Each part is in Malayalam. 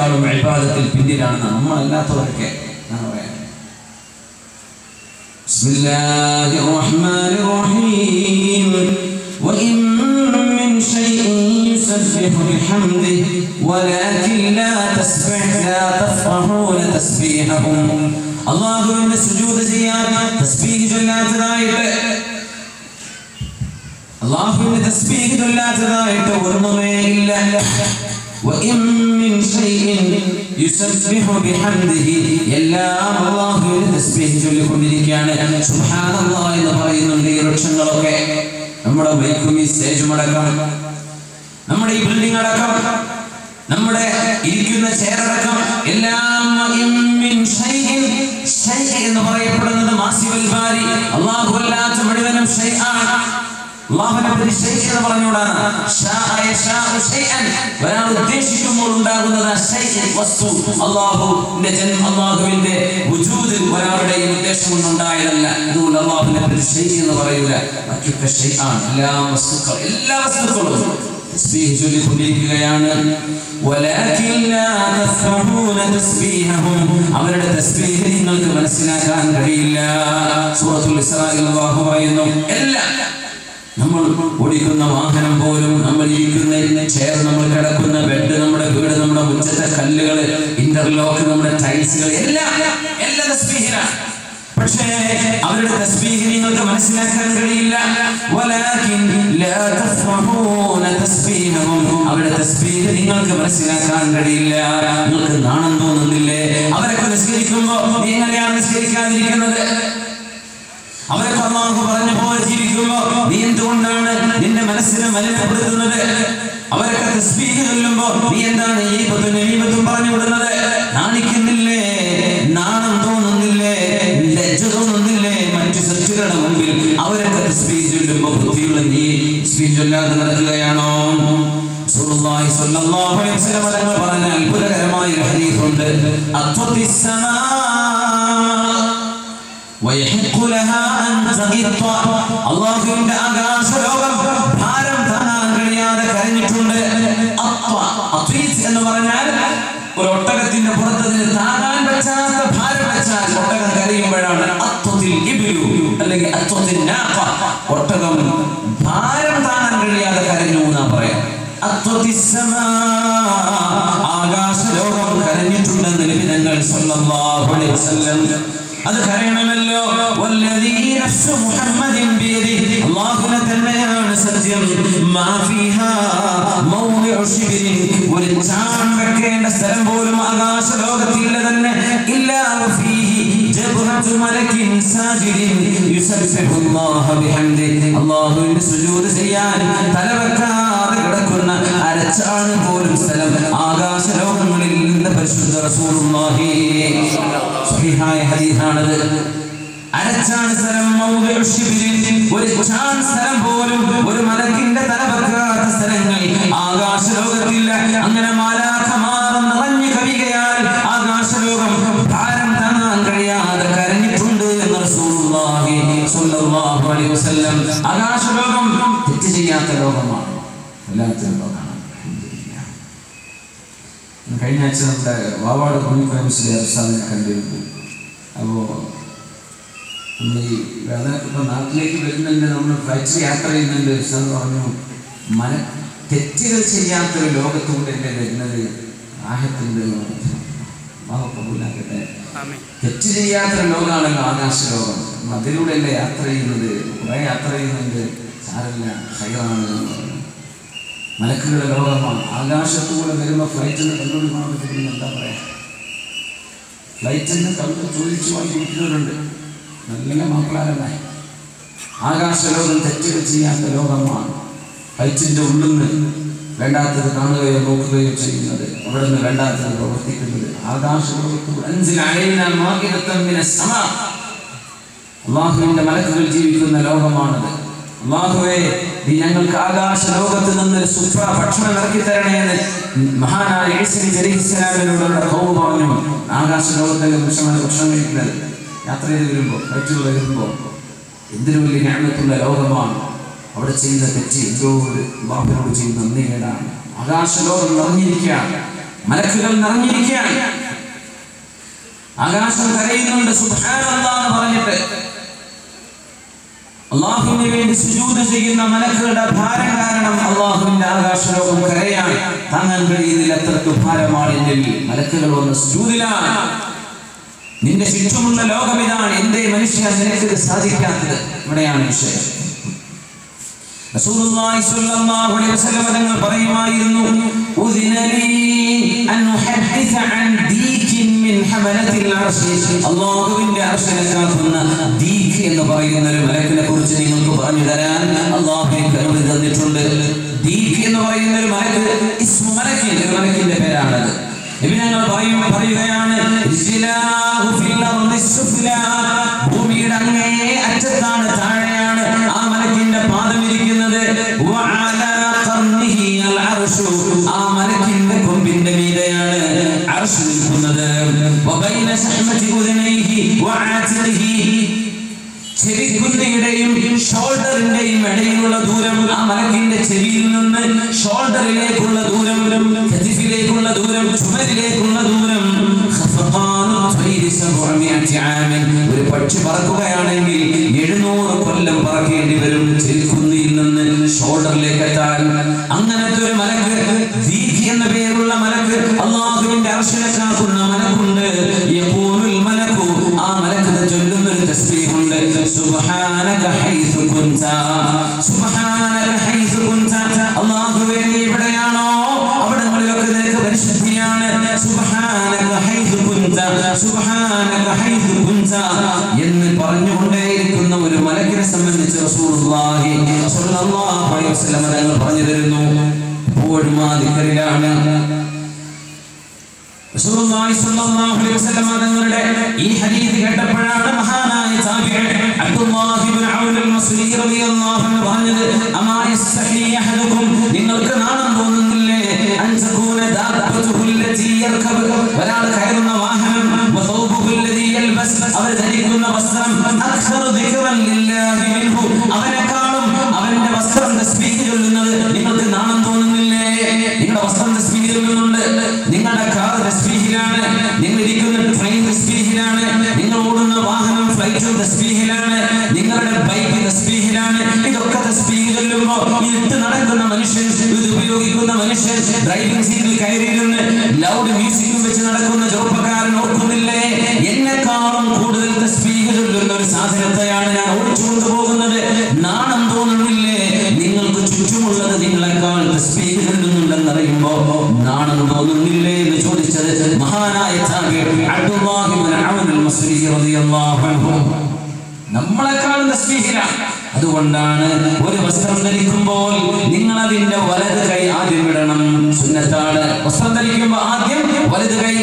നമ്മളെക്കാളും ഇബാദത്തിൽ പിന്നിലാണ് നമ്മളല്ലാത്തവരൊക്കെ എന്നാണ് പറയാൻ. ബിസ്മില്ലാഹിർ റഹ്മാനിർ റഹീം. വഇൻ മിൻ ശൈഇൻ യുസബ്ബിഹു ബിഹംദിഹി വലാകിൻ ലാ തഫ്ഖഹൂന തസ്ബീഹഹും. അല്ലാഹുവിന്റെ സുജൂദ് ചെയ്യാൻ തസ്ബീഹ് ചൊല്ലാത്തതായിട്ട്, അല്ലാഹുവിന്റെ തസ്ബീഹ് ചൊല്ലാത്തതായിട്ട് ഒന്നുമേ ഇല്ല. വഇൻ മിൻ ശൈഇൻ യുസബ്ബിഹു ബിഹംദിഹി, എല്ലാം അല്ലാഹുവിന്റെ തസ്ബീഹ് ചൊല്ലിക്കൊണ്ടിരിക്കുകയാണ്. സുബ്ഹാനല്ലാഹ് എന്ന് പറയുന്നുണ്ട്. ഈ വൃക്ഷങ്ങളൊക്കെ, നമ്മുടെ മൈക്കും ഈ സ്റ്റേജും അടക്കം, നമ്മുടെ ഈ ബിൽഡിംഗ് അടക്കം, നമ്മുടെ ഇരിക്കുന്ന ചെയറടക്കം എല്ലാം എന്ന് പറയപ്പെടുന്നത് മാസിവൽ ബാരി, അല്ലാഹു അല്ലാത്ത മുഴുവനും ഷൈആണ്. അല്ലാഹുവിനെ പറ്റി ഷൈഅ് എന്ന് പറഞ്ഞുകൊണ്ടാണ് ഒരാൾ ഉദ്ദേശിക്കുമ്പോൾ ഉണ്ടാകുന്നത് വസ്തു. അല്ലാഹുവിന്റെ വജൂദിൽ ഒരാളുടെയും ഉദ്ദേശം കൊണ്ടുണ്ടായതല്ല. അതുകൊണ്ട് അല്ലാഹുവിനെ പറ്റി ഷൈഅ് എന്ന് പറയൂല. ബാക്കിയൊക്കെ ഷൈആണ്. എല്ലാ വസ്തുക്കളും തസ്ബീഹ് ചൊല്ലിക്കൊണ്ടിരിക്കുകയാണ്. അവരുടെ തസ്ബീഹ് നിങ്ങൾക്ക് മനസ്സിലാക്കാൻ കഴിയില്ല. സൂറത്തുൽ ഇസ്രായിൽ അല്ലാഹു പറയുന്നു, എല്ലാം നമ്മൾ ഓടിക്കുന്ന വാഹനം പോലും, നമ്മൾ ഇരിക്കുന്ന ചെയർ, നമ്മൾ കിടക്കുന്ന ബെഡ്, നമ്മുടെ വീട്, നമ്മുടെ മുറ്റത്തെ കല്ലുകൾ, ഇന്റർലോക്ക്, നമ്മുടെ ടൈൽസുകൾ, എല്ലാം തസ്ബീഹിലാണ്. പക്ഷേ അവരുടെ തസ്ബീഹ് നിങ്ങൾക്ക് മനസ്സിലാക്കാൻ കഴിയില്ല. അവരുടെ തസ്ബീഹ് നിങ്ങൾക്ക് മനസ്സിലാക്കാൻ കഴിയില്ല. നിങ്ങൾക്ക് നാണം തോന്നുന്നില്ലേ? അവരൊക്കെ നിസ്കരിക്കുമ്പോൾ നീ എങ്ങനെയാണ് നിസ്കരിക്കാതിരിക്കുന്നത്? അവരൊക്കെ അല്ലാഹു പറഞ്ഞ പോലെ ജീവിക്കുമ്പോൾ നീ എന്തുകൊണ്ടാണ് നിന്റെ മനസ്സിനെ മലിനപ്പെടുത്തുന്നത്? അവരൊക്കെ തസ്ബീഹ് ചൊല്ലുമ്പോൾ നീ എന്താണ് ഈ നമീമത്തും പറഞ്ഞു വിടുന്നത്? നാണിക്കുന്നില്ലേ? നാണം തോന്നുന്നില്ലേ? ലജ്ജ തോന്നുന്നില്ലേ? മറ്റു സൃഷ്ടികളുടെ മുമ്പിൽ അവരൊക്കെ തസ്ബീഹ് ചൊല്ലുമ്പോൾ ബുദ്ധിയുള്ള നീ തസ്ബീഹ് ചൊല്ലാതെ നടക്കുകയാണോ? റസൂലുള്ളാഹി സ്വല്ലല്ലാഹു അലൈഹി വസല്ലം തങ്ങൾ പറഞ്ഞ അത്ഭുതകരമായ ഒരു ഹദീസ് ഉണ്ട്. അത്വത്തിസ്സമാ വയഹിഖു ലഹാ അൻ തഖിത്ത. അല്ലാഹുവിന്റെ ആകാശലോകം ഭാരം താങ്ങാൻ കഴിയാതെ കരഞ്ഞിട്ടുണ്ട്. അത്വീസ് എന്ന് പറഞ്ഞാൽ ഒരു ഒട്ടകത്തിന്റെ പുറത്തതിന് താങ്ങാൻ പറ്റാത്ത ഭാരം വെച്ചാൽ ഒട്ടകം കരയുമ്പോഴാണ് അത്വത്തിൽ ഇബ്ലു അല്ലെങ്കിൽ അത്വത്തിൽ നാഖ, ഒട്ടകം ഭാരം താങ്ങാൻ കഴിയാതെ കരഞ്ഞു എന്നാ പറയാം. അത്വത്തിസ്സമാ, ആകാശലോകം കരഞ്ഞിട്ടുണ്ടെന്ന് നബി തങ്ങൾ സല്ലല്ലാഹു അലൈഹി വസല്ലം. അത് കരയണമല്ലോ. വല്ലദീ നഫ്സു മുഹമ്മദിൻ ബിയദിഹി, അല്ലാഹുവിനെ തന്നെയാണ് സത്യം. മാ ഫീഹാ മൗദിഉ ശിബ്രിൻ, ഒരു ചാൺ വെക്കേണ്ട സ്ഥലം പോലും ആകാശലോകത്തില്ല തന്നെ. ഇല്ലാ വഫീഹി ജബ്റത്തു മലക്കിൻ സാജിദിൻ യുസബ്ബിഹുല്ലാഹ ബിഹംദിഹി, അല്ലാഹുവിന്റെ സുജൂദ് ചെയ്യാൻ തലവെക്കാതെ കിടക്കുന്ന അരച്ചാണ് പോലും സ്ഥലം ആകാശലോകങ്ങളിൽ നിന്ന് പരിശുദ്ധ റസൂലുള്ളാഹി സ്വഹീഹായ ഹദീസാണത്. അരച്ചാണ് സ്ഥലം, മൗദിഉ ശിബ്രിൻ, ഒരു ചാൺ സ്ഥലം പോലും ഒരു മലക്കിന്റെ തലവെക്കാത്ത സ്ഥലങ്ങൾ ആകാശലോകത്തില്ല. അങ്ങനെ മാലാഖമാർ നിറഞ്ഞു കവികയാൽ ആകാശലോകം ഭാരം താങ്ങാൻ കഴിയാതെ കരഞ്ഞിട്ടുണ്ട് എന്ന് റസൂലുള്ളാഹി സ്വല്ലല്ലാഹു അലൈഹി വസല്ലം. ആകാശലോകം തെറ്റ് ചെയ്യാത്ത ലോകമാണ്, വല്ലാത്തൊരു ലോകമാണ്. കഴിഞ്ഞ ആഴ്ച നമ്മുടെ വാവാട് മുസ്ലിം കണ്ടിരുന്നു. അപ്പോൾ നമ്മൾ ഈ ഇപ്പം നാട്ടിലേക്ക് വരുന്നുണ്ട്, നമ്മൾ ഫ്ലൈറ്റിൽ യാത്ര ചെയ്യുന്നുണ്ട്. ഉസ്താദ് പറഞ്ഞു, തെറ്റുകൾ ചെയ്യാത്തൊരു ലോകത്തുകൊണ്ട് എന്നെ വരുന്നത് ആഹത്തുണ്ട്. കബൂലാക്കട്ടെ. തെറ്റ് ചെയ്യാത്തൊരു ലോകമാണല്ലോ ആകാശലോകം. അതിലൂടെ അല്ലേ യാത്ര ചെയ്യുന്നത്. കുറേ യാത്ര ചെയ്യുന്നുണ്ട്, സാരല്ല, ഹൈറാണ്. മലക്കുകളുടെ ലോകമാണ്. ആകാശത്തൂടെ വരുമ്പോൾ ഫ്ലൈറ്റിന് കണ്ടുകൊണ്ട് കാണാൻ പറ്റുന്ന എന്താ പറയാ, ഫ്ലൈറ്റിന് കണ്ട് ചോദിച്ചു വാങ്ങി കുട്ടികളുണ്ട്, നല്ല മാപ്പിളാരല്ലേ. ആകാശലോകം തെറ്റുകൾ ചെയ്യാത്ത ലോകമാണ്. ഫ്ലൈറ്റിൻ്റെ ഉള്ളിൽ നിന്ന് വേണ്ടാത്തത് കാണുകയോ നോക്കുകയോ ചെയ്യുന്നത്, അവിടെ നിന്ന് വേണ്ടാത്തത് പ്രവർത്തിക്കുന്നത്. അല്ലാഹുവിന്റെ മലക്കുകൾ ജീവിക്കുന്ന ലോകമാണത്. അല്ലാഹുവേ, നീ ഞങ്ങൾക്ക് ആകാശ ലോകത്ത് നിന്ന് സുപ്ര ഭക്ഷണം ഇറക്കി തരണേന്ന് മഹാനായ ഈസാ അലൈഹിസ്സലാമിനോട് ഖൗം പറഞ്ഞു. ആകാശ ലോകത്തിലെ ഭക്ഷണം കഴിക്കുന്നത് യാത്ര ചെയ്ത് വരുമ്പോൾ, ഫ്ലൈറ്റുകൾ വരുമ്പോൾ എന്തൊരു വലിയ നിഅമത്തുള്ള ലോകമാണ്. അവിടെ ചെയ്യുന്ന തെറ്റ് എന്തോ അല്ലാഹുവിനോട് ചെയ്യുന്ന നന്ദികേടാണ്. ആകാശലോകം നിറഞ്ഞിരിക്കുകയാണ്. മലക്കുകൾ നിറഞ്ഞിരിക്കുകയാണ്. ആകാശം കരയുന്നുണ്ട് സുബ്ഹാനല്ലാഹ് എന്ന് പറഞ്ഞിട്ട്. അല്ലാഹുവിന് വേണ്ടി സുജൂദ് ചെയ്യുന്ന മലക്കുകളുടെ ഭാരം കാരണം അല്ലാഹുവിന്റെ ആകാശലോകം കരയാണ്. താങ്ങാൻ കഴിയുന്നില്ല, അത്രയ്ക്ക് ഭാരമാണ് എന്നിൽ. മലക്കുകൾ വന്ന് സുജൂദിലാണ്. നിന്റെ ചുറ്റുമുള്ള ലോകം ഇതാണ്, എന്തേ മനുഷ്യ നിനക്ക് സാധിക്കാത്തത്? ഇവിടെയാണ് വിഷയം. റസൂലുള്ളാഹി സ്വല്ലല്ലാഹു അലൈഹി വസല്ലം തങ്ങൾ പറയുമായിരുന്നു, ഉദിനലി അൻ ഉഹദ്ദിസ അൻ ദീകിൻ മിൻ ഹമലത്തിൽ അർശ്. അല്ലാഹുവിന്റെ അർശിനെ കാക്കുന്ന ദീക് എന്ന് പറയുന്ന ഒരു മലക്കിനെ കുറിച്ച് നിങ്ങൾക്ക് പറഞ്ഞു തരാൻ അല്ലാഹു എനിക്ക് അനുമതി തന്നിട്ടുണ്ട്. ദീക് എന്ന് പറയുന്ന ഒരു മലക്ക് ഇസ്മു മലക്കിൻ, ഒരു മലക്കിന്റെ പേരാണത്. ഞങ്ങൾ പറയുകയാണ്, ഭൂമിയുടെ അങ്ങേ അറ്റത്താണ്, താഴെയാണ് ആ മലക്കിന്റെ പാദം ഇരിക്കുന്നത്. ആ മലക്കിന്റെ കൊമ്പിന്റെ മീതെയാണ് അർശ് നിൽക്കുന്നത്. ചെവിക്കുന്നിയുടെയും ഷോൾഡറിന്റെയും ഇടയിലുള്ള ദൂരം, ആ മലക്കിന്റെ ചെവിയിൽ നിന്ന് ഷോൾഡറിലേക്കുള്ള ദൂരം, കതിഫിലേക്കുള്ള ദൂരം, ചുമരിലേക്കുള്ള ദൂരം. ഒരു പക്ഷി പറക്കുകയാണെങ്കിൽ 700 കൊല്ലം പറക്കേണ്ടി വരും ചെവിക്കുന്നിയിൽ നിന്ന് ഷോൾഡറിലേക്ക് എത്താൻ. അങ്ങനത്തെ ഒരു മലക്ക്, ദീഖ് എന്ന പേരുള്ള മലക്ക്, അല്ലാഹുവിന്റെ അർശിനെ കാക്കുന്ന മലക്കുണ്ട്. യഖൂലുൽ മലക്കു, ആ മലക്ക് ചൊല്ലുന്ന ഒരു തസ്ബീഹുണ്ട്, സുബ്ഹാനക ഹൈസു കുൻത, സുബ്ഹാനക ഹൈസു കുൻത. അല്ലാഹുവേ നീ എവിടെയാണോ അവിടങ്ങളിലൊക്കെ നിനക്ക് പരിശുദ്ധിയാണ്. സുബ്ഹാനക ഹൈസു കുൻത, സുബ്ഹാനക ഹൈസു കുൻത എന്ന് പറഞ്ഞുകൊണ്ടേയിരിക്കുന്ന ഒരു മലക്കിനെ സംബന്ധിച്ച് റസൂലുള്ളാഹി സ്വല്ലല്ലാഹു അലൈഹി വസല്ലം തങ്ങൾ പറഞ്ഞു തരുന്നു. എപ്പോഴും ആ ദിക്റിലാണ്. റസൂലുള്ളാഹി സ്വല്ലല്ലാഹു അലൈഹി വസല്ലം തങ്ങളുടെ ഈ ഹദീസ് കേട്ടപ്പോഴാണ് മഹാനായ താബിഈ അബ്ദുല്ലാഹി ഇബ്നു ഔൻ അൽ-മസ്രി റളിയല്ലാഹു അൻഹു പറഞ്ഞത്, അമാ യസ്തഹി അഹദുകും, നിങ്ങൾക്ക് നാണം തോന്നുന്നില്ലേ, അൻ തകൂന ദാബത്തുഹു അല്ലതി യർകബ്, ഒരാൾ കയറുന്ന വാഹനം, വസൗബുഹു അല്ലതി യൽബസ്, അവർ ധരിക്കുന്ന വസ്ത്രം, അക്സറു ദിക്റൻ ലില്ലാഹി മിൻഹു, അവനെക്കാളും അവന്റെ വസ്ത്രം തസ്ബീഹ് ചൊല്ലുന്നത് നിങ്ങൾക്ക് നാണം തോന്നുന്നില്ലേ? നിങ്ങളുടെ വസ്ത്രം തസ്ബീഹ് ചൊല്ലുന്നുണ്ട്, നിങ്ങളുടെ കാർ തസ്ബീഹിലാണ്, നിങ്ങൾ ഇരിക്കുന്ന ട്രെയിൻ തസ്ബീഹിലാണ്, നിങ്ങൾ ഓടുന്ന വാഹനം ഫ്ലൈറ്റ് തസ്ബീഹിലാണ്, നിങ്ങളുടെ ബൈക്ക് തസ്ബീഹിലാണ്. ഇതൊക്കെ തസ്ബീഹ് ചൊല്ലുമ്പോൾ ഇട്ട് നടക്കുന്ന മനുഷ്യൻ, ഇത് ഉപയോഗിക്കുന്ന മനുഷ്യൻ, ഡ്രൈവിംഗ് സീറ്റിൽ കയറിയിരുന്ന് ലൗഡ് മ്യൂസിക്കും വെച്ച് നടക്കുന്ന ചെറുപ്പക്കാരൻ ഓർക്കുന്നില്ലേ, എന്നെക്കാളും കൂടുതൽ തസ്ബീഹ് ചൊല്ലുന്ന ഒരു സാധനത്തെയാണ് ഞാൻ ഓടിച്ചുകൊണ്ട് പോകുന്നത്. നാണം തോന്നുന്നില്ലേ? നിങ്ങൾക്ക് ചുറ്റുമുള്ളത് നിങ്ങളെക്കാൾ തസ്ബീഹ് ചൊല്ലുന്നുണ്ടെന്നറിയുമ്പോ നാണം തോന്നുന്നില്ലേ എന്ന് ചോദിച്ചത് മഹാനായ താബിഈ അബ്ദുല്ലാഹി ഇബ്നു ഔൻ അൽ-മസ്രി റളിയല്ലാഹു അൻഹു. നമ്മളെക്കാൾ തസ്ബീഹിലാണ്. അതുകൊണ്ടാണ് ഒരു വസ്ത്രം ധരിക്കുമ്പോൾ നിങ്ങൾ അതിന്റെ വലത് കൈ ആദ്യം ഇടണം, സുന്നത്താണ്. വസ്ത്രം ധരിക്കുമ്പോൾ ആദ്യം വലത് കൈ,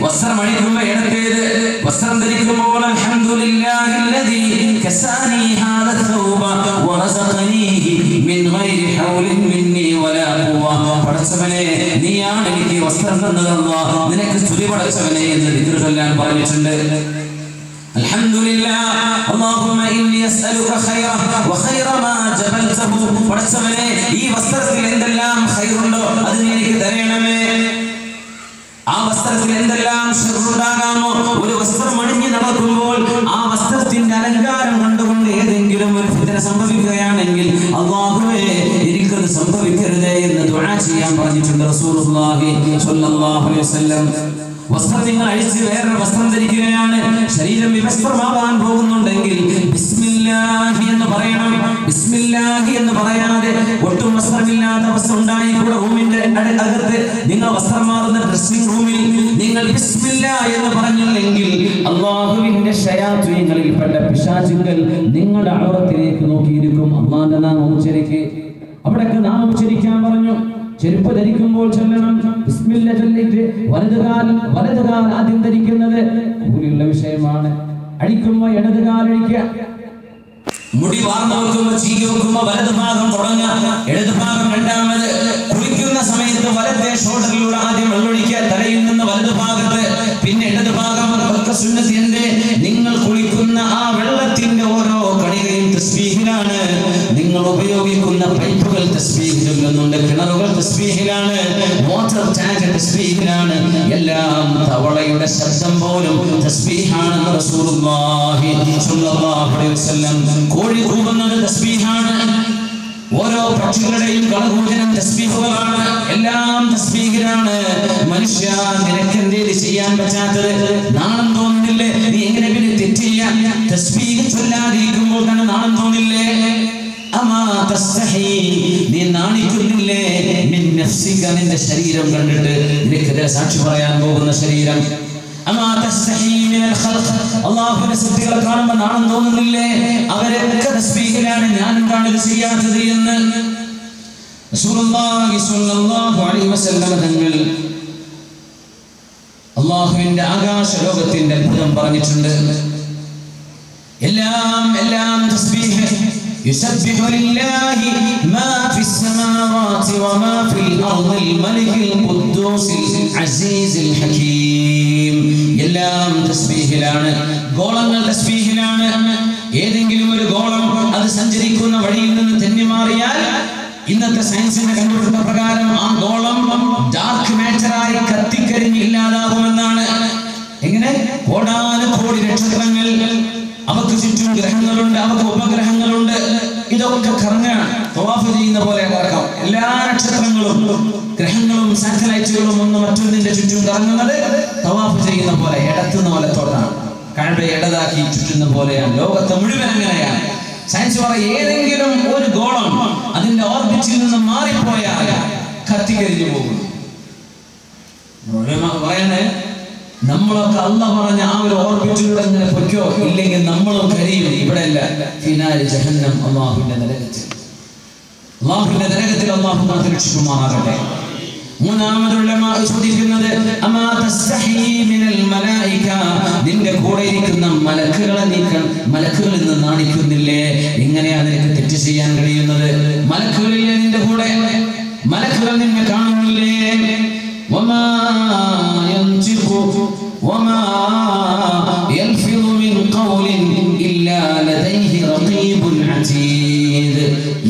വസ്ത്രം അണിക്കുമ്പോൾ ഇടത്തേത്. വസ്ത്രം ധരിക്കുമ്പോൾ അൽഹംദുലില്ലാഹില്ലദീ കസാനി ഹാദ തൗബ വറസഖനീഹി മിൻ ഗൈരി ഹൗലിൻ മിന്നി വലാ ഖുവ. പടച്ചവനെ നീയാണ് എനിക്ക് വസ്ത്രം തന്നത്, അല്ലാഹ് നിനക്ക് സ്തുതി പടച്ചവനെ എന്ന് ദിക്ർ ചൊല്ലാൻ പറഞ്ഞിട്ടുണ്ട്. അൽഹംദുലില്ലാഹ് അല്ലാഹുമ്മ ഇന്നി അസ്അലുക ഖൈറഹ വഖൈറ മാ ജബൽതഹു. പടച്ചവനെ ഈ വസ്ത്രത്തിൽ എന്തെല്ലാം ഖൈറുണ്ടോ അത് നീ എനിക്ക് തരണമേ. ആ വസ്ത്രത്തിൽ എന്തെല്ലാം ശർറുണ്ടാകാമോ, ഒരു വസ്ത്രം അണിഞ്ഞു നടക്കുമ്പോൾ ആ വസ്ത്രത്തിന്റെ അലങ്കാരം കണ്ടുകൊണ്ട് ഏതെങ്കിലും ഒരു ഫിത്ന സംഭവിക്കുകയാണെങ്കിൽ അല്ലാഹുവേ എനിക്കത് സംഭവിക്കരുതേ എന്ന് ദുആ ചെയ്യാൻ പറഞ്ഞിട്ടുണ്ട് റസൂലുള്ളാഹി സ്വല്ലല്ലാഹു അലൈഹി വസല്ലം. വസ്ത്രം നിങ്ങൾ അഴിച്ച് വേറൊരു വസ്ത്രം ധരിക്കുകയാണ്, ശരീരം വിവസ്ത്രമാവാൻ പോകുന്നുണ്ടെങ്കിൽ ബിസ്മില്ലാഹി എന്ന് പറയണം. ബിസ്മില്ലാഹി എന്ന് പറയാതെ ഒട്ടും വസ്ത്രമില്ലാത്ത അവസ്ഥ ഉണ്ടായിക്കൂടെ. റൂമിന്റെ അകത്ത് നിങ്ങൾ വസ്ത്രം മാറുന്ന ഡ്രസ്സിംഗ് റൂമിൽ നിങ്ങൾ ബിസ്മില്ലാഹി എന്ന് പറഞ്ഞില്ലെങ്കിൽ അല്ലാഹുവിന്റെ ശയാത്വീങ്ങളിൽപ്പെട്ട പിശാചുക്കൾ നിങ്ങളുടെ ഔറത്തിലേക്ക് നോക്കിയിരിക്കും. അല്ലാഹുവിന്റെ നാമം ഉച്ചരിക്ക്. അവിടേക്ക് നാമം ഉച്ചരിക്കാൻ പറഞ്ഞു. ചെരുപ്പ് ധരിക്കുമ്പോൾ ചൊല്ലണം ബിസ്മില്ലാ ചൊല്ലിട്ട് വലതുകാൽ ആദ്യം ധരിക്കുന്നത് കൂലിയുള്ള വിഷയമാണ്. അഴിക്കുമ്പോൾ ഇടതുകാൽ അഴിക്കുക. മുടി വാർന്നു വെക്കുമ്പോൾ ചീകി വെക്കുമ്പോൾ വലതു ഭാഗം തുടങ്ങുക, ഇടതു ഭാഗം രണ്ടാമത്. കുളിക്കുന്ന സമയത്ത് വലത്തെ ഷോൾഡറിലൂടെ ആദ്യം വെള്ളമൊഴിക്കുക, തലയിൽ നിന്ന് വലതു ഭാഗത്ത്, പിന്നെ ഇടതു ഭാഗം. സുന്നത്തിന്റെ നിങ്ങൾ കുളിക്കുന്ന ആ വെള്ളത്തിന്റെ ഓരോ കണികയും തസ്ബീഹിലാണ്. നിങ്ങൾ ഉപയോഗിക്കുന്ന പൈപ്പുകൾ തസ്ബീഹ് ചൊല്ലുന്നുണ്ട്, കിണറുകൾ തസ്ബീഹിലാണ്, വാട്ടർ ടാങ്ക് തസ്ബീഹിലാണ്. എല്ലാം തവളയുടെ ശബ്ദം പോലും തസ്ബീഹാണെന്ന് റസൂലുള്ളാഹി സ്വല്ലല്ലാഹു അലൈഹി വസല്ലം. കോഴി കൂവുന്നത് തസ്ബീഹാണ്. ഓരോ പക്ഷികളുടെയും കളകൂജനം തസ്ബീഹുകളാണ്. എല്ലാം തസ്ബീഹിലാണ്. മനുഷ്യ, നിനക്കെന്തേ ചെയ്യാൻ പറ്റാത്തത്? നാണം തോന്നുന്നില്ലേ? നീ എങ്ങനെ പിന്നെ തെറ്റ് ചെയ്യാൻ? തസ്ബീഹ് ചൊല്ലാതിരിക്കുമ്പോൾ തന്നെ നാണം തോന്നില്ലേ? അമാ തസ്തഹി, നീ നാണിക്കുന്നില്ലേ? മിൻ നഫ്സിക, നിന്റെ ശരീരം കണ്ടിട്ട്, നിനക്കെതിരെ സാക്ഷി പറയാൻ പോകുന്ന ശരീരം. അമാ തസ്തഹി മിനൽ ഖൽഖ്, അല്ലാഹുവിന്റെ സൃഷ്ടികളെ കാണുമ്പോൾ നാണം തോന്നുന്നില്ലേ? അവരൊക്കെ തസ്ബീഹിലാണ്, ഞാൻ എന്താണ് ഇത് ചെയ്യാത്തത് എന്ന് റസൂലുള്ളാഹി സ്വല്ലല്ലാഹു അലൈഹി വസല്ലം തങ്ങൾ അല്ലാഹുവിന്റെ ആകാശ ലോകത്തിന്റെ അത്ഭുതം പറഞ്ഞിട്ടുണ്ട്. എല്ലാം തസ്ബീഹ്. يسبح لله ما في السماوات وما في الأرض الملك القدوس العزيز الحكيم. എല്ലാം തസ്ബീഹിലാണ്. ഗോളങ്ങൾ തസ്ബീഹിലാണ്. ഏതെങ്കിലും ഒരു ഗോളം അത് സഞ്ചരിക്കുന്ന വഴിയിൽ നിന്ന് തെന്നിമാറിയാൽ ഇന്നത്തെ സയൻസിന്റെ കണ്ടുപിടുത്ത പ്രകാരം ആ ഗോളം ഡാർക്ക് മാറ്ററായി കത്തിക്കരിഞ്ഞ് ഇല്ലാതാകുമെന്നാണ്. എങ്ങനെ? കോടാനുകോടി നക്ഷത്രങ്ങൾ, അവർക്ക് ചുറ്റും ഗ്രഹങ്ങളുണ്ട്, അവർക്ക് ഉപഗ്രഹങ്ങളുണ്ട്. ഇതൊക്കെ കറങ്ങാണ്, തവാഫ് ചെയ്യുന്ന പോലെ കറക്കാം. എല്ലാ നക്ഷത്രങ്ങളും ഗ്രഹങ്ങളും സാറ്റലൈറ്റുകളും ഒന്ന് മറ്റൊന്നിന്റെ ചുറ്റും കറങ്ങുന്നത് തവാഫ് ചെയ്യുന്ന പോലെ, ഇടത്തുന്ന വലത്തോട്ടാണ്. കഅബയെ ഇടതാക്കി ചുറ്റുന്ന പോലെയാണ്. ലോകത്തെ മുഴുവൻ അങ്ങനെയാണ്. സയൻസ് പറയും ഏതെങ്കിലും ഒരു ഗോളം അതിന്റെ ഓർബിറ്റിൽ നിന്ന് മാറിപ്പോയാൽ കത്തിക്കരിഞ്ഞു പോകും. പറയണേ, നമ്മളൊക്കെ അല്ലാഹ് പറഞ്ഞ ആ ഒരു ഓർബിറ്റിലൂടെ ഇങ്ങനെ പൊയ്ക്കോ, ഇല്ലെങ്കിൽ നമ്മളും കരിയും. ഇവിടെ അല്ല, ഫിനാലി ജഹന്നം, അല്ലാഹുവിന്റെ നരകത്തിൽ. അല്ലാഹുവിന്റെ നരകത്തിൽ അല്ലാഹു നമ്മെ രക്ഷിക്കുമാറാകട്ടെ. മൂന്നാമത് ഉലമാ ചോദിക്കുന്നത്, അമാ തസ്തഹി മിനൽ മലായിക, നിന്റെ കൂടെ ഇരിക്കുന്ന മലക്കുകളിൽ നിന്ന് നാണിക്കുന്നില്ലേ? എങ്ങനെയാണ് നിനക്ക് തെറ്റ് ചെയ്യാൻ കഴിയുന്നത്? മലക്കുകളില്ലേ നിന്റെ കൂടെ? മലക്കുകൾ നിന്നെ കാണുന്നില്ലേ? വമാ യൻതിഖു വമാ യൽഫിദു മിൻ ഖൗലിൻ ഇല്ലാ ലദൈഹി റഖീബുൻ അതീദ്.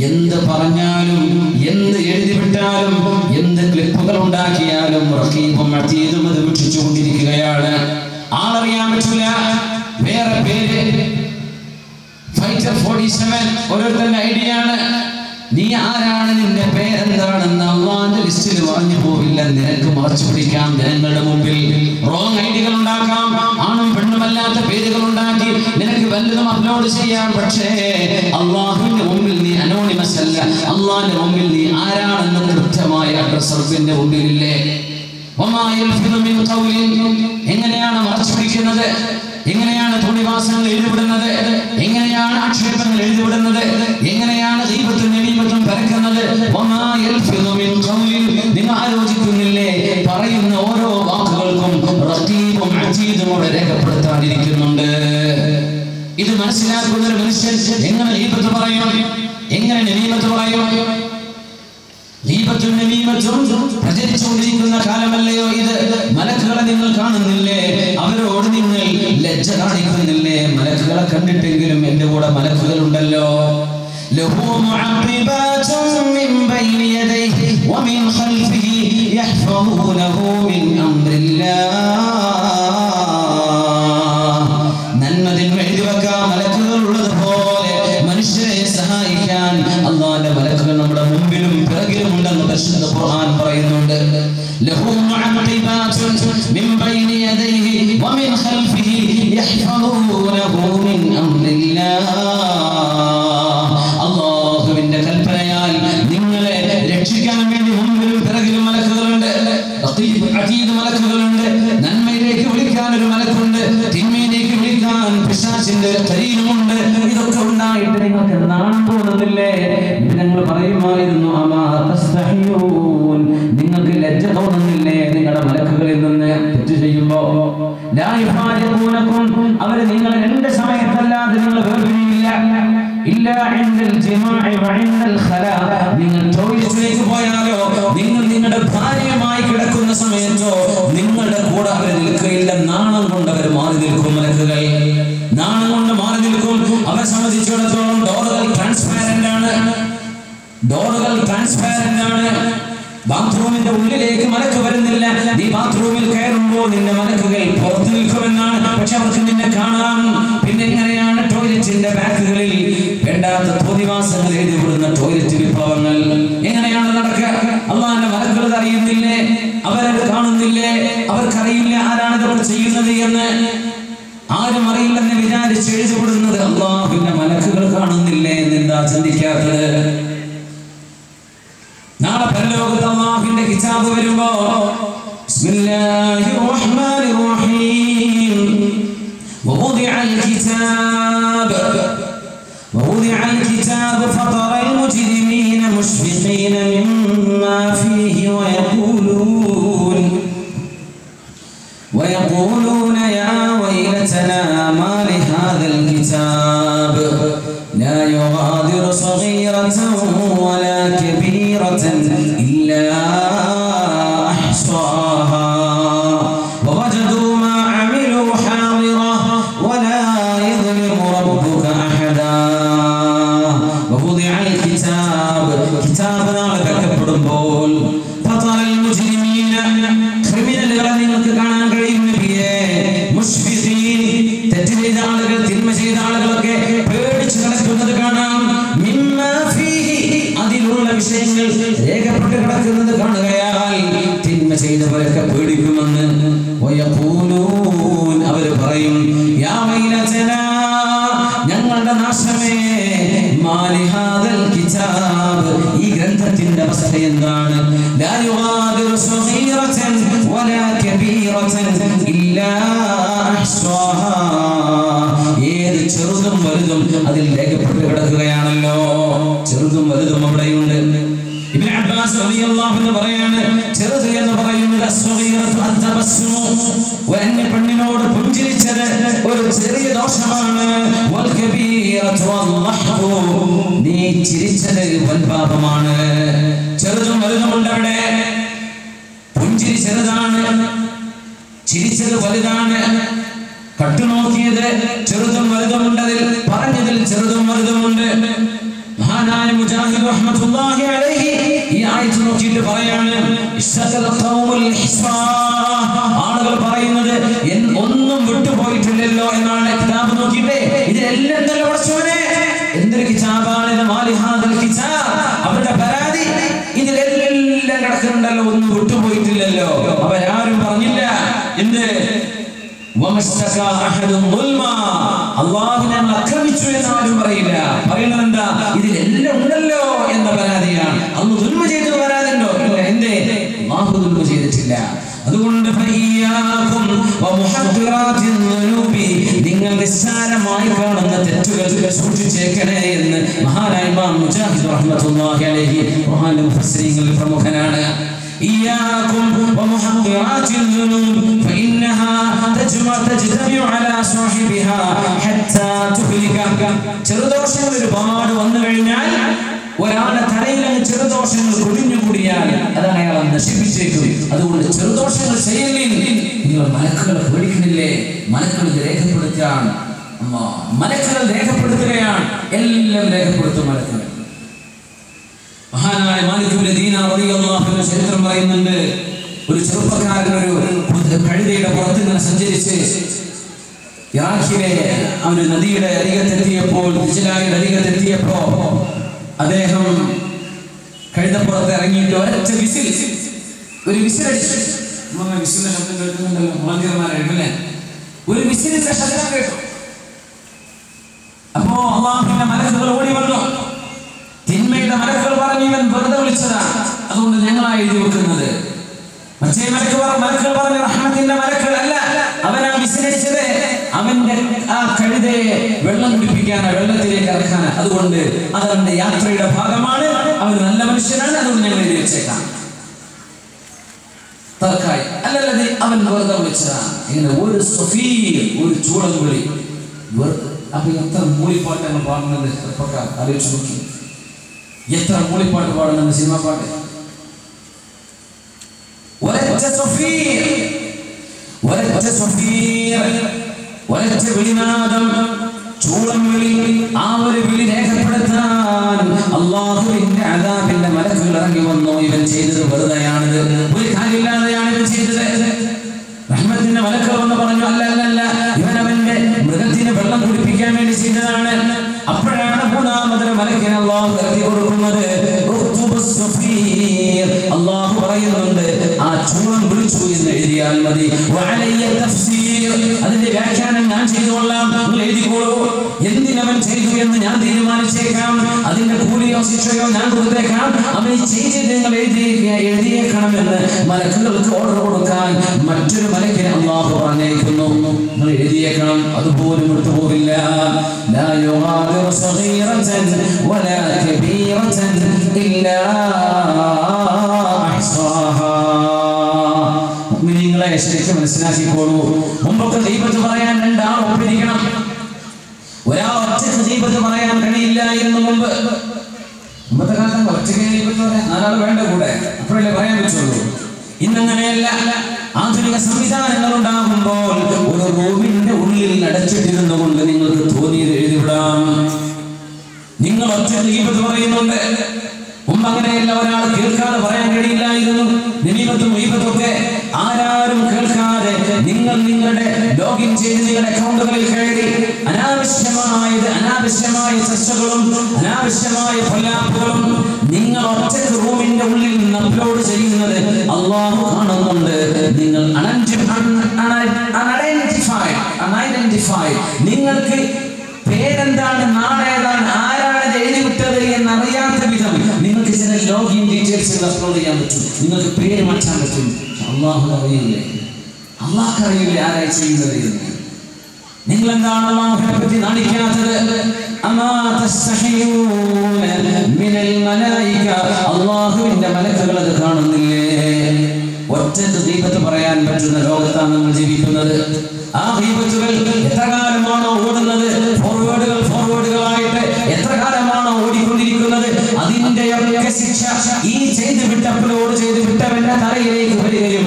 എന്ത് പറഞ്ഞാലും, എന്ത് എഴുതിവിട്ടാലും, എന്ത് ക്ലിപ്പുകൾ ഉണ്ടാക്കിയാലും റഖീബും അതീദും അത് വീക്ഷിച്ചുകൊണ്ടിരിക്കുകയാണ്. ആളറിയാൻ പറ്റില്ല. വേറെ പേര് ഫൈറ്റർ 47 ഓരോരുത്തരുടെ ഐഡിയ ആണ്. നീ ആരാണ്, നിന്റെ പേരെന്താണെന്ന് അള്ളാന്റെ ലിസ്റ്റിൽ പറഞ്ഞു പോവില്ല. നിനക്ക് മറച്ചു പിടിക്കാം ജനങ്ങളുടെ മുമ്പിൽ. റോങ് ഐഡികൾ ഉണ്ടാക്കാം, ആണും പെണ്ണുമല്ലാത്ത പേരുകൾ ഉണ്ടാക്കി നിനക്ക് വല്ലതും അപ്ലോഡ് ചെയ്യാം. പക്ഷേ അള്ളാഹുവിന്റെ മുമ്പിൽ നീ അനോണിമസ് അല്ല. അള്ളാന്റെ മുമ്പിൽ നീ ആരാണെന്ന് കൃത്യമായ അഡ്രസ് റബ്ബിന്റെ മുമ്പിലില്ലേ? എങ്ങനെയാണ് മറച്ചു പിടിക്കുന്നത്? എങ്ങനെയാണ് തോന്നിവാസങ്ങൾ എഴുതിവിടുന്നത്? എങ്ങനെയാണ് ആക്ഷേപങ്ങൾ എഴുതിവിടുന്നത്? എങ്ങനെയാണ് ഗീബത്തും നമീമത്തും പരക്കുന്നത്? നിങ്ങൾ ആലോചിക്കുന്നില്ലേ? പറയുന്ന ഓരോ വാക്കുകൾക്കും റഖീബും അതീദും അവിടെ രേഖപ്പെടുത്താനിരിക്കുന്നുണ്ട്. ഇത് മനസ്സിലാക്കുന്ന ഒരു മനുഷ്യൻ എങ്ങനെ ഗീബത്ത് പറയും? എങ്ങനെ നമീമത്ത് പറയും? ഗീബത്തും നമീമത്തും പ്രചരിച്ചുകൊണ്ടിരിക്കുന്ന കാലമല്ലയോ ഇത്? മലക്കുകളെ നിങ്ങൾ കാണുന്നില്ലേ? അവരോട് നിങ്ങൾ ലജ്ജ കാണിക്കുന്നില്ലേ? മലക്കുകളെ കണ്ടിട്ടെങ്കിലും എന്റെ കൂടെ മലക്കുകൾ ഉണ്ടല്ലോ. ലഹു മുഅഖിബാതുൻ മിൻ ബൈനി യദൈഹി വമിൻ ഖൽഫിഹി യഹ്ഫദൂനഹു മിൻ അംരില്ലാഹ്. നന്മതിന്മ എഴുതി വെക്കാൻ മലക്കുകൾ ഉള്ളതുപോലെ മനുഷ്യരെ സഹായിക്കാൻ അല്ലാഹുവിന്റെ മലക്കുകൾ നമ്മുടെ മുമ്പിലും പിറകിലും ഉണ്ടെന്ന് പരിശുദ്ധ ഖുർആൻ പറയുന്നുണ്ട്. ലഹു മുഅഖിബാതുൻ മിൻ ബൈനി യദൈഹി വമിൻ ഖൽഫിഹി യഹ്ഫദൂനഹു മിൻ അംരില്ലാഹ്. അല്ലാഹുവിന്റെ കൽപ്പനയാൽ നിങ്ങളെ രക്ഷിക്കാൻ വേണ്ടി മുമ്പിലും പിറകിലും മലക്കുകളുണ്ട്. റഖീബ് അതീദ് മലക്കുകളുണ്ട്. നന്മയിലേക്ക് വിളിക്കാൻ ഒരു മലക്കുണ്ട്, തിന്മയിലേക്ക് വിളിക്കാൻ പിശാചിന്റെ കരീനുമുണ്ട്. ഇതൊക്കെ ഉണ്ടായിട്ട് നിങ്ങൾക്ക് നാണം തോന്നുന്നില്ലേ? നിങ്ങൾ പറയുമായിരുന്നു, അമാ തസ്തഹിയൂൻ, നിങ്ങൾക്ക് ലജ്ജ തോന്നുന്നില്ലേ നിങ്ങളുടെ മലക്കുകളിൽ നിന്ന് തെറ്റ് ചെയ്യുമ്പോ? ലാ യുഫാരിഖൂനകും, അവർ നിങ്ങളെ രണ്ട് സമയത്തല്ലാതെ നിങ്ങൾ വേർപിരിയില്ല. ഇല്ലാ ഇൻദൽ ജിമാഇ വഇൻദൽ ഖലാ, നിങ്ങൾ ടോയ്ലറ്റിലേക്ക് പോയാലോ, നിങ്ങൾ നിങ്ങളുടെ ഭാര്യയുമായി കിടക്കുന്ന സമയത്തോ നിങ്ങളുടെ കൂടെ അവർ നിൽക്കുകയില്ല. നാണം കൊണ്ട് അവർ മാറി നിൽക്കും. മലക്കുകൾ നാണം കൊണ്ട് മാറി നിൽക്കും. അവരെ സംബന്ധിച്ചിടത്തോളം ഡോറുകൾ ട്രാൻസ്പാരന്റ് ആണ്. ഡോറുകൾ ട്രാൻസ്പാരന്റ് ആണ്. ബാത്റൂമിന്റെ ഉള്ളിലേക്ക് മലക്ക് വരുന്നില്ല. ബാത്റൂമിൽ കയറുമ്പോൾ നിന്റെ മലക്കുകൾ പുറത്തു നിൽക്കുമെന്നാണ്. പക്ഷെ അവർക്ക് നിന്നെ കാണാം. പിന്നെ എങ്ങനെയാണ് ടോയ്ലറ്റിന്റെ ബാക്കുകളിൽ വേണ്ടാത്ത തോന്നിവാസങ്ങൾ എഴുതിവിടുന്ന ടോയ്ലറ്റ് വിപ്ലവങ്ങൾ എങ്ങനെയാണ് നടക്കുക? അള്ളാന്റെ മലക്കുകൾ അറിയുന്നില്ലേ? അവരത് കാണുന്നില്ലേ? അവർക്കറിയില്ല ആരാണ് ഇതൊക്കെ ചെയ്യുന്നത് എന്ന്. ആരും അറിയില്ലെന്ന് വിചാരിച്ച് എഴുതിവിടുന്നത് അള്ളാഹുവിന്റെ മലക്കുകൾ കാണുന്നില്ലേ എന്നെന്താ ചിന്തിക്കാത്തത്? നാളെ പരലോകത്ത് അള്ളാഹുവിന്റെ കിതാബ് വരുമ്പോ ബിസ്മില്ലാഹിർ റഹ്മാനിർ റഹീം ووضع الكتاب فترى المجرمين مشفقين مما فيه ويقولون يا ويلتنا ما لهذا الكتاب لا يغادر صغيرة ولا كبيرة إلا أحصاها ووجدوا ما عملوا حاضرا ولا يظلم ربك أحدا ووضع الكتاب كتابنا لكبربول فترى المجرمين criminal നിങ്ങൾക്ക് കാണാൻ കഴിയും നബിയേ മുശ്ഫിഖീൻ തെറ്റ് ചെയ്ത ആളുകൾ തിന്മ ചെയ്ത ആളുകളൊക്കെ പേടിച്ചു കിടക്കുന്നത് കാണാം. മിമ്മാ ഫീഹി അതിലുള്ള വിഷയങ്ങൾ രേഖപ്പെട്ട് കിടക്കുന്നത് കാണുകയാൽ തിന്മ ചെയ്തവരൊക്കെ പേടിക്കുമെന്ന്. വയഖൂലൂൻ അവർ പറയും യാ വൈലതനാ ഞങ്ങളുടെ നാശമേ മാലി ഹാദൽ കിതാബ് ഈ ഗ്രന്ഥത്തിന്റെ അവസ്ഥ എന്താണ്? ലാ യുഗാദിറു സഗീറതൻ വലാ കബീറതൻ ഇല്ലാ അഹ്സാഹാ ഏത് ചെറുതും വലുതും അതിൽ രേഖപ്പെട്ട് കിടക്കുകയാണല്ലോ. ചെറുതും വലുതും അവിടെയുണ്ട്. ഇബ്നു അബ്ബാസ് റളിയല്ലാഹു അൻഹു പറയാണ് ചെറുത് എന്ന് പറയുന്നത് അസ്സഗീറതു അത്തബസ്സുമു വഅന്ന പെണ്ണിനോട് പുഞ്ചിരിച്ചത് ഒരു ചെറിയ ദോഷമാണ്. വൽ കബീറതു വല്ലഹു നീ ചിരിച്ചത് വൻ പാപമാണ്. ചെറുതും വലുതും ഉണ്ട് അവിടെ. പുഞ്ചിരി ചെറുതാണ്, ചിരിച്ചത് വലുതാണ്. കട്ടുനോക്കിയത് ചെറുതും വലുതുമുണ്ട്. അതിൽ പറഞ്ഞതിൽ ചെറുതും വലുതുമുണ്ട്. മഹാനായ മുജാഹിദ് റഹ്മത്തുള്ളാഹി അലൈഹി ഈ ആയത്ത് നോക്കിയിട്ട് പറയാണ് ഇസ്തഖൽ ഖൗമുൽ ഹിസ്ബാ ആളുകൾ പറയുന്നത് ഒന്നും വിട്ടുപോയിട്ടില്ലല്ലോ എന്നാണ്. കിതാബ് നോക്കിയിട്ടേ ഇതിലെല്ലാം തന്നെ പഠിച്ചവനെ എന്തൊരു കിതാബാണ് ഇത്. മാലിഹാദൽ കിതാബ് അവരുടെ പരാതി ഇതിലെല്ലാം കിടക്കുന്നുണ്ടല്ലോ, ഒന്നും വിട്ടുപോയിട്ടില്ലല്ലോ. അവരാരും പറഞ്ഞില്ല എന്ത് അള്ളാഹുവിനെ ആക്രമിച്ചു എന്നാരും പറയില്ല. പറയുന്നത് എന്താ? ഇതിലെല്ലാം ഉണ്ടല്ലോ എന്ന പരാതിയാണ്. അന്ന് ദുൽമ ചെയ്തത് പരാതി ഉണ്ടോ? ഇല്ല. എന്തേ? അള്ളാഹു ദുൽമ ചെയ്തിട്ടില്ല. അതുകൊണ്ട് നിങ്ങൾ നിസ്സാരമായി കാണുന്ന തെറ്റുകൾ സൂക്ഷിച്ചേക്കണേ എന്ന് മഹാനായ ഇമാം മുജാഹിദ് റഹ്മത്തുള്ളാഹി അലൈഹി ഖുർആനിലെ മുഫസ്സിരീങ്ങളിൽ പ്രമുഖനാണ്. إياكم ومحقرات الذنوب فإنها تجتمع على صاحبها حتى تهلك ചെറുദോഷങ്ങൾ ഒരുപാട് വന്നു കഴിഞ്ഞാൽ ഒരാളുടെ തലയിൽ ചെറുദോഷങ്ങൾ കുടിഞ്ഞുകൂടിയാൽ അതാണ് അയാളെ നശിപ്പിച്ചേക്കും. അതുകൊണ്ട് ചെറുദോഷങ്ങൾ ചെയ്യലിൽ നിങ്ങൾ മലക്കുകളെ പേടിക്കുന്നില്ലേ? മലക്കുകൾ രേഖപ്പെടുത്തുകയാണ്. മലക്കുകൾ രേഖപ്പെടുത്തുകയാണ്. എല്ലാം രേഖപ്പെടുത്തും മലക്കുകൾ. മഹാനായ മാലിക് ഇബ്നു ദീനാർ റളിയല്ലാഹു അൻഹു ചരിത്രം പറയുന്നുണ്ട്. ഒരു ചെറുപ്പക്കാരൻ ഒരു കഴുതയുടെ പുറത്ത് ഇങ്ങനെ സഞ്ചരിച്ച് ഇറാഖിലെ ഒരു നദിയുടെ അരികത്തെത്തിയപ്പോൾ ദിജ്ലായുടെ അരികത്തെത്തിയപ്പോ അദ്ദേഹം കഴുതപ്പുറത്ത് ഇറങ്ങിയിട്ട് ഒരൊറ്റ ഒരു വിസിലടിച്ചു. വിസിലിന്റെ ശബ്ദം കേൾക്കുന്നുണ്ടല്ലോ, മുളന്തിയന്മാരായിട്ടല്ലേ? ഒരു വിസിലിന്റെ ശബ്ദം കേട്ടു. അപ്പോ അല്ലാഹുവിന്റെ മലക്കുകൾ ഓടി വന്നു. തിന്മയുടെ മലക്കുകൾ പറഞ്ഞു ഇവൻ വെറുതെ വിളിച്ചതാണ്, അതുകൊണ്ട് ഞങ്ങളാണ് എഴുതി വെക്കുന്നത്. മറ്റേ മലക്കുകൾ പറഞ്ഞു റഹ്മത്തിന്റെ മലക്കുകൾ അല്ല, അവനാ വിസിലടിച്ചത് അവന്റെ ആ കഴുതയെ വെള്ളം കുടിപ്പിക്കാനാ, വെള്ളത്തിലേക്ക് ഇറക്കാനാ. അതുകൊണ്ട് അതവന്റെ യാത്രയുടെ ഭാഗമാണ്. അവൻ നല്ല മനുഷ്യനാണ്, അതുകൊണ്ട് ഞങ്ങൾ എഴുതി വെച്ചേക്കാം. തർക്കായി അല്ലല്ലേ, അവൻ വെറുതെ വിളിച്ചതാണ്. ഇങ്ങനെ ഒരു സഫീർ, ഒരു ചൂടൻ വിളി. അപ്പൊ എത്ര മൂളിപ്പാട്ടാണ് പാടുന്നത് ചെറുപ്പക്കാർ ആലോചിച്ച് നോക്കി. എത്ര മൂളിപ്പാട്ട് പാടുന്നുണ്ട്, സിനിമാ പാട്ട്. ഒരൊറ്റ വിളിനാദം, ചൂളം വിളി. ആ ഒരു വിളി രേഖപ്പെടുത്താൻ അല്ലാഹുവിന്റെ അദാബിന്റെ മലക്കുകൾ ഇറങ്ങി വന്നു. ഇവൻ ചെയ്തത് വെറുതെയാണിത്, ഒരു കാര്യമില്ലാതെയാണ് ഇവൻ ചെയ്തത്. പറയുന്നുണ്ട് ആ ചൂളം പിടിച്ചു എന്ന് എഴുതിയാൽ മതി. അതിന്റെ വ്യാഖ്യാനം ഞാൻ ചെയ്തുകൊള്ളാം, നിങ്ങൾ എഴുതിക്കോളൂ. എന്തിനവൻ ചെയ്തു എന്ന് ഞാൻ തീരുമാനിച്ചേക്കാം, അതിന്റെ കൂലിയോ ശിക്ഷയോ ഞാൻ കൊടുത്തേക്കാം. അവൻ ചെയ്ത് നിങ്ങൾ എഴുതിയേക്കണമെന്ന് മലക്കുകൾക്ക് ഓർഡർ കൊടുക്കാൻ മറ്റൊരു മലക്കിനെ അല്ലാഹു പറഞ്ഞേക്കുന്നു. നിങ്ങൾ എഴുതിയേക്കണം, അതുപോലും വിട്ടുപോകില്ല. ലാ യുഗാദിറു സഗീറതൻ വലാ കബീറതൻ ഇല്ലാ അഹ്സാഹാ. മുഅ്മിനീങ്ങളെ ശരിക്കും മനസ്സിലാക്കിക്കോളൂ. മുമ്പൊക്കെ ഗീബത്ത് പറയാൻ രണ്ടാൾ ഒപ്പിരിക്കണം, ഒരാൾ ഒറ്റയ്ക്ക് ഗീബത്ത് പറയാൻ കഴിയില്ലായിരുന്നു. മുമ്പത്തെ കാലത്ത് ഒറ്റയ്ക്ക് ഗീബത്ത് പറയാൻ നാലാൾ വേണ്ട കൂടെ, അപ്പോഴല്ലേ പറയാൻ പറ്റുള്ളൂ. ഇന്നങ്ങനെയല്ല. ആധുനിക സംവിധാനങ്ങൾ ഉണ്ടാകുമ്പോൾ ഒരു റൂമിന്റെ ഉള്ളിൽ അടച്ചിട്ടിരുന്നു കൊണ്ട് നിങ്ങൾക്ക് തോന്നിയത് എഴുതിവിടാം. നിങ്ങൾ ഒറ്റയ്ക്ക് ഗീബത്ത് പറയുന്നുണ്ട്. മുമ്പ് അങ്ങനെയല്ല, ഒരാൾ കേൾക്കാതെ പറയാൻ കഴിയില്ലായിരുന്നു. നിമിത്തം ഗീബത്തൊക്കെ ആരാരും കേൾക്കാതെ നിങ്ങൾ നിങ്ങളുടെ ലോഗിൻ ചെയ്ത് നിങ്ങളുടെ അക്കൗണ്ടുകളിൽ കയറി അനാവശ്യമായ ചർച്ചകളും അനാവശ്യമായ പൊല്ലാപ്പുകളും നിങ്ങൾ ഒറ്റയ്ക്ക് റൂമിന്റെ ഉള്ളിൽ നിന്ന് അപ്ലോഡ് ചെയ്യുന്നത് അല്ലാഹു കാണുന്നുണ്ട്. നിങ്ങൾ നിങ്ങൾക്ക് പേരെന്താണ്, നാളേതാണ്, ആരാണ് എഴുതിവിട്ടത് എന്നറിയാത്ത വിധം നിങ്ങൾക്ക് ചില ലോഗിൻ ഡീറ്റെയിൽസ് അപ്ലോഡ് ചെയ്യാൻ പറ്റും. നിങ്ങൾക്ക് പേര് മാറ്റാൻ പറ്റും. അല്ലാഹു അറിയില്ലേ, അല്ലാഹു അറിയില്ലേ ആരായി ചെയ്യുന്നത് എന്ന്. നിങ്ങൾ എന്താണ് അല്ലാഹുവിനെ പറ്റി നാണിക്കാത്തത്? അമാ തസ്തഹിയൂന മിനൽ മലായിക, അല്ലാഹുവിന്റെ മലക്കുകൾ അത് കാണുന്നില്ലേ? ഒറ്റ ഗീബത്ത് പറയാൻ പറ്റുന്ന ലോകത്താണ് നമ്മൾ ജീവിക്കുന്നത്. ആ ഗീബത്തുകൾ എത്ര കാലമാണോ ഓടുന്നത്, ഫോർവേഡുകളായിട്ട് എത്ര കാലമാണോ ഓടിക്കൊണ്ടിരിക്കുന്നത്, അതിന്റെയൊക്കെ ശിക്ഷ ഈ ചെയ്ത് വിട്ട് അപ്ലോഡ് ചെയ്ത് വിട്ടവന്റെ തലയിലേക്ക് വരികയും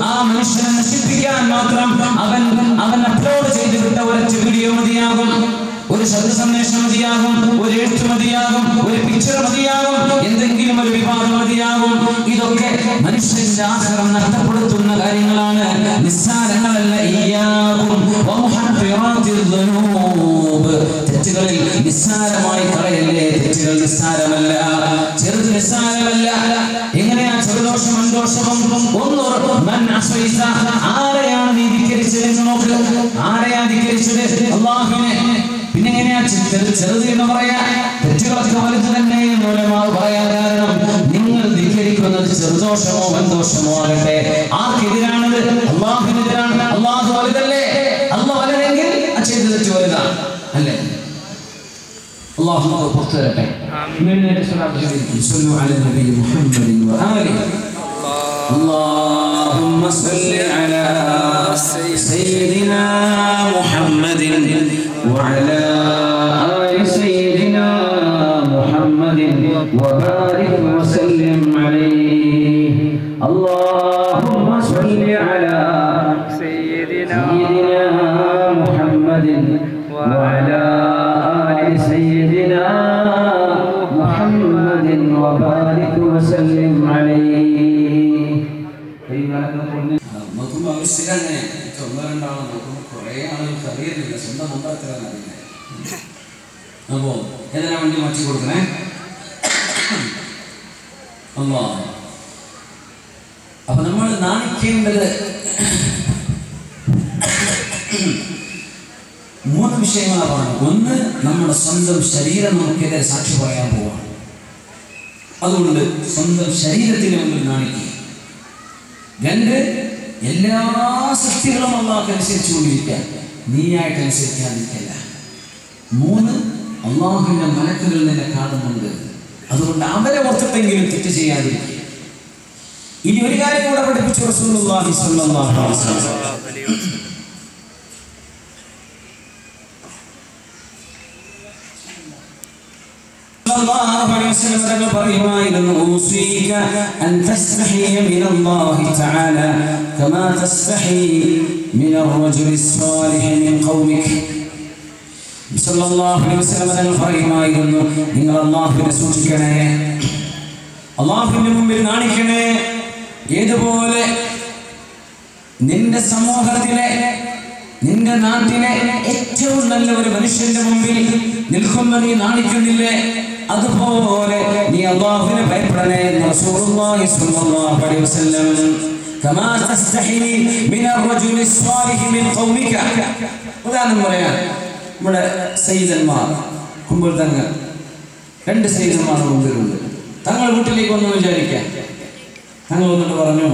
ആ മനുഷ്യനെ നശിപ്പിക്കാൻ മാത്രം അവൻ അപ്ലോഡ് ചെയ്ത് വിട്ട ഒരൊറ്റ വീഡിയോ മതിയാകും, ഒരു ശബ്ദ സന്ദേശം മതിയാകും, ഒരു എഴുത്ത് മതിയാകും, ഒരു പിക്ചർ മതിയാകും, എന്തെങ്കിലും ഒരു വിവാദം മതിയാകും. ഇതൊക്കെ മനുഷ്യന്റെ ആഖിറം നഷ്ടപ്പെടുത്തുന്ന കാര്യങ്ങളാണ്, നിസ്സാരങ്ങളല്ല. തെറ്റുകളിൽ നിസ്സാരമായി കളയല്ലേ. തെറ്റുകൾ നിസ്സാരമല്ല, ചെറുത് നിസ്സാരമല്ല. എങ്ങനെയാ ചെറുദോഷം അന്തോഷവും ആരെയാണ് നീ ധിക്കരിച്ചത്? നോക്ക്, ആരെയാ ധിക്കരിച്ചത്? അല്ലാഹുവിനെ. പിന്നെ എങ്ങനെയാ ചെറുത് എന്ന് പറയാ? തെറ്റുകളൊക്കെ വലുത് തന്നെ മൂലമാവ് പറയാൻ കാരണം നിങ്ങൾ ധിക്കരിക്കുന്നത് ചെറുദോഷമോ വൻദോഷമോ ആകട്ടെ, ആർക്കെതിരാണത്? അല്ലാഹുവിനെതിരാണ്. അല്ലാഹു വലുതല്ലേ? അല്ലാഹു വലുതെങ്കിൽ ആ ചെയ്ത തെറ്റ് വലുതാണ് അല്ലേ? അല്ലാഹു നമുക്ക് പുറത്തു തരട്ടെ. اللهم صل على سيدنا محمد وعلى آل سيدنا محمد وبارك وسلم عليه. اللهم صل على سيدنا محمد وعلى آل سيدنا محمد وبارك وسلم عليه. നോക്കുമ്പോൾ അവർ സ്ഥിരം അങ്ങനെ ഒന്നോ നോക്കുമ്പോൾ കുറേ ആളുകൾക്ക് അറിയുന്നില്ല, സ്വന്തം മന്ത്രത്തിലാണ് അറിയുന്നത്. അപ്പോൾ ഏതിനാ വേണ്ടി മാറ്റി കൊടുക്കണേ? അല്ലാഹ്. അപ്പൊ നമ്മൾ നാണിക്കേണ്ടത് 3 വിഷയങ്ങളാണ്. ഒന്ന്, നമ്മുടെ സ്വന്തം ശരീരം നമുക്കെതിരെ സാക്ഷി പറയാൻ പോവാണ്. അതുകൊണ്ട് സ്വന്തം ശരീരത്തിന് മുമ്പിൽ നാണിക്കുക. 2, എല്ലാ സൃഷ്ടികളും അല്ലാഹുവിനെ അനുസരിച്ചുകൊണ്ടിരിക്കുക, നീയായിട്ട് അനുസരിക്കാതിരിക്കല്ല. 3, അല്ലാഹുവിന്റെ മലക്കുകൾ നിന്നെ കാണുന്നുണ്ട്, അതുകൊണ്ട് അവരെ ഓർത്തിട്ടെങ്കിലും തെറ്റ് ചെയ്യാതിരിക്കുക. ഇനി ഒരു കാര്യം കൂടെ പഠിപ്പിച്ചു റസൂലുള്ളാഹി സ്വല്ലല്ലാഹു അലൈഹി വസല്ലം. പറയുമായിരുന്നു, ഊസീക അൻ തസ്തഹി മിനല്ലാഹി തആല കമാ തസ്തഹി മിനർ റജുലി സ്വാലിഹി മിൻ ഖൗമിക. സല്ലല്ലാഹു അലൈഹി വസല്ലം പറയുമായിരുന്നു, നിങ്ങൾ അല്ലാഹുവിനെ സൂക്ഷിക്കണേ, അല്ലാഹുവിന്റെ മുമ്പിൽ നാണിക്കണേ. ഏതുപോലെ നിന്റെ സമൂഹത്തിലെ, നിന്റെ നാട്ടിലെ ഏറ്റവും നല്ല ഒരു മനുഷ്യന്റെ മുമ്പിൽ നിൽക്കുമ്പോൾ നീ നാണിക്കുന്നില്ലേ? അതുപോലെ നീ അല്ലാഹുവിനെ ഭയപ്പെടണേ എന്ന് റസൂലുള്ളാഹി സ്വല്ലല്ലാഹു അലൈഹി വസല്ലം. കമാ തസ്തഹി മിനർ റജുലി സ്വാലിഹി മിൻ ഖൗമിക. ഉദാഹരണം പറയാം, നമ്മുടെ സയ്യിദന്മാർ കുമ്പൾ തങ്ങൾ, 2 സയ്യിദന്മാർ മുമ്പിലുണ്ട്. തങ്ങൾ വീട്ടിലേക്ക് വന്നു വിചാരിക്കാം. തങ്ങൾ വന്നിട്ട് പറഞ്ഞു,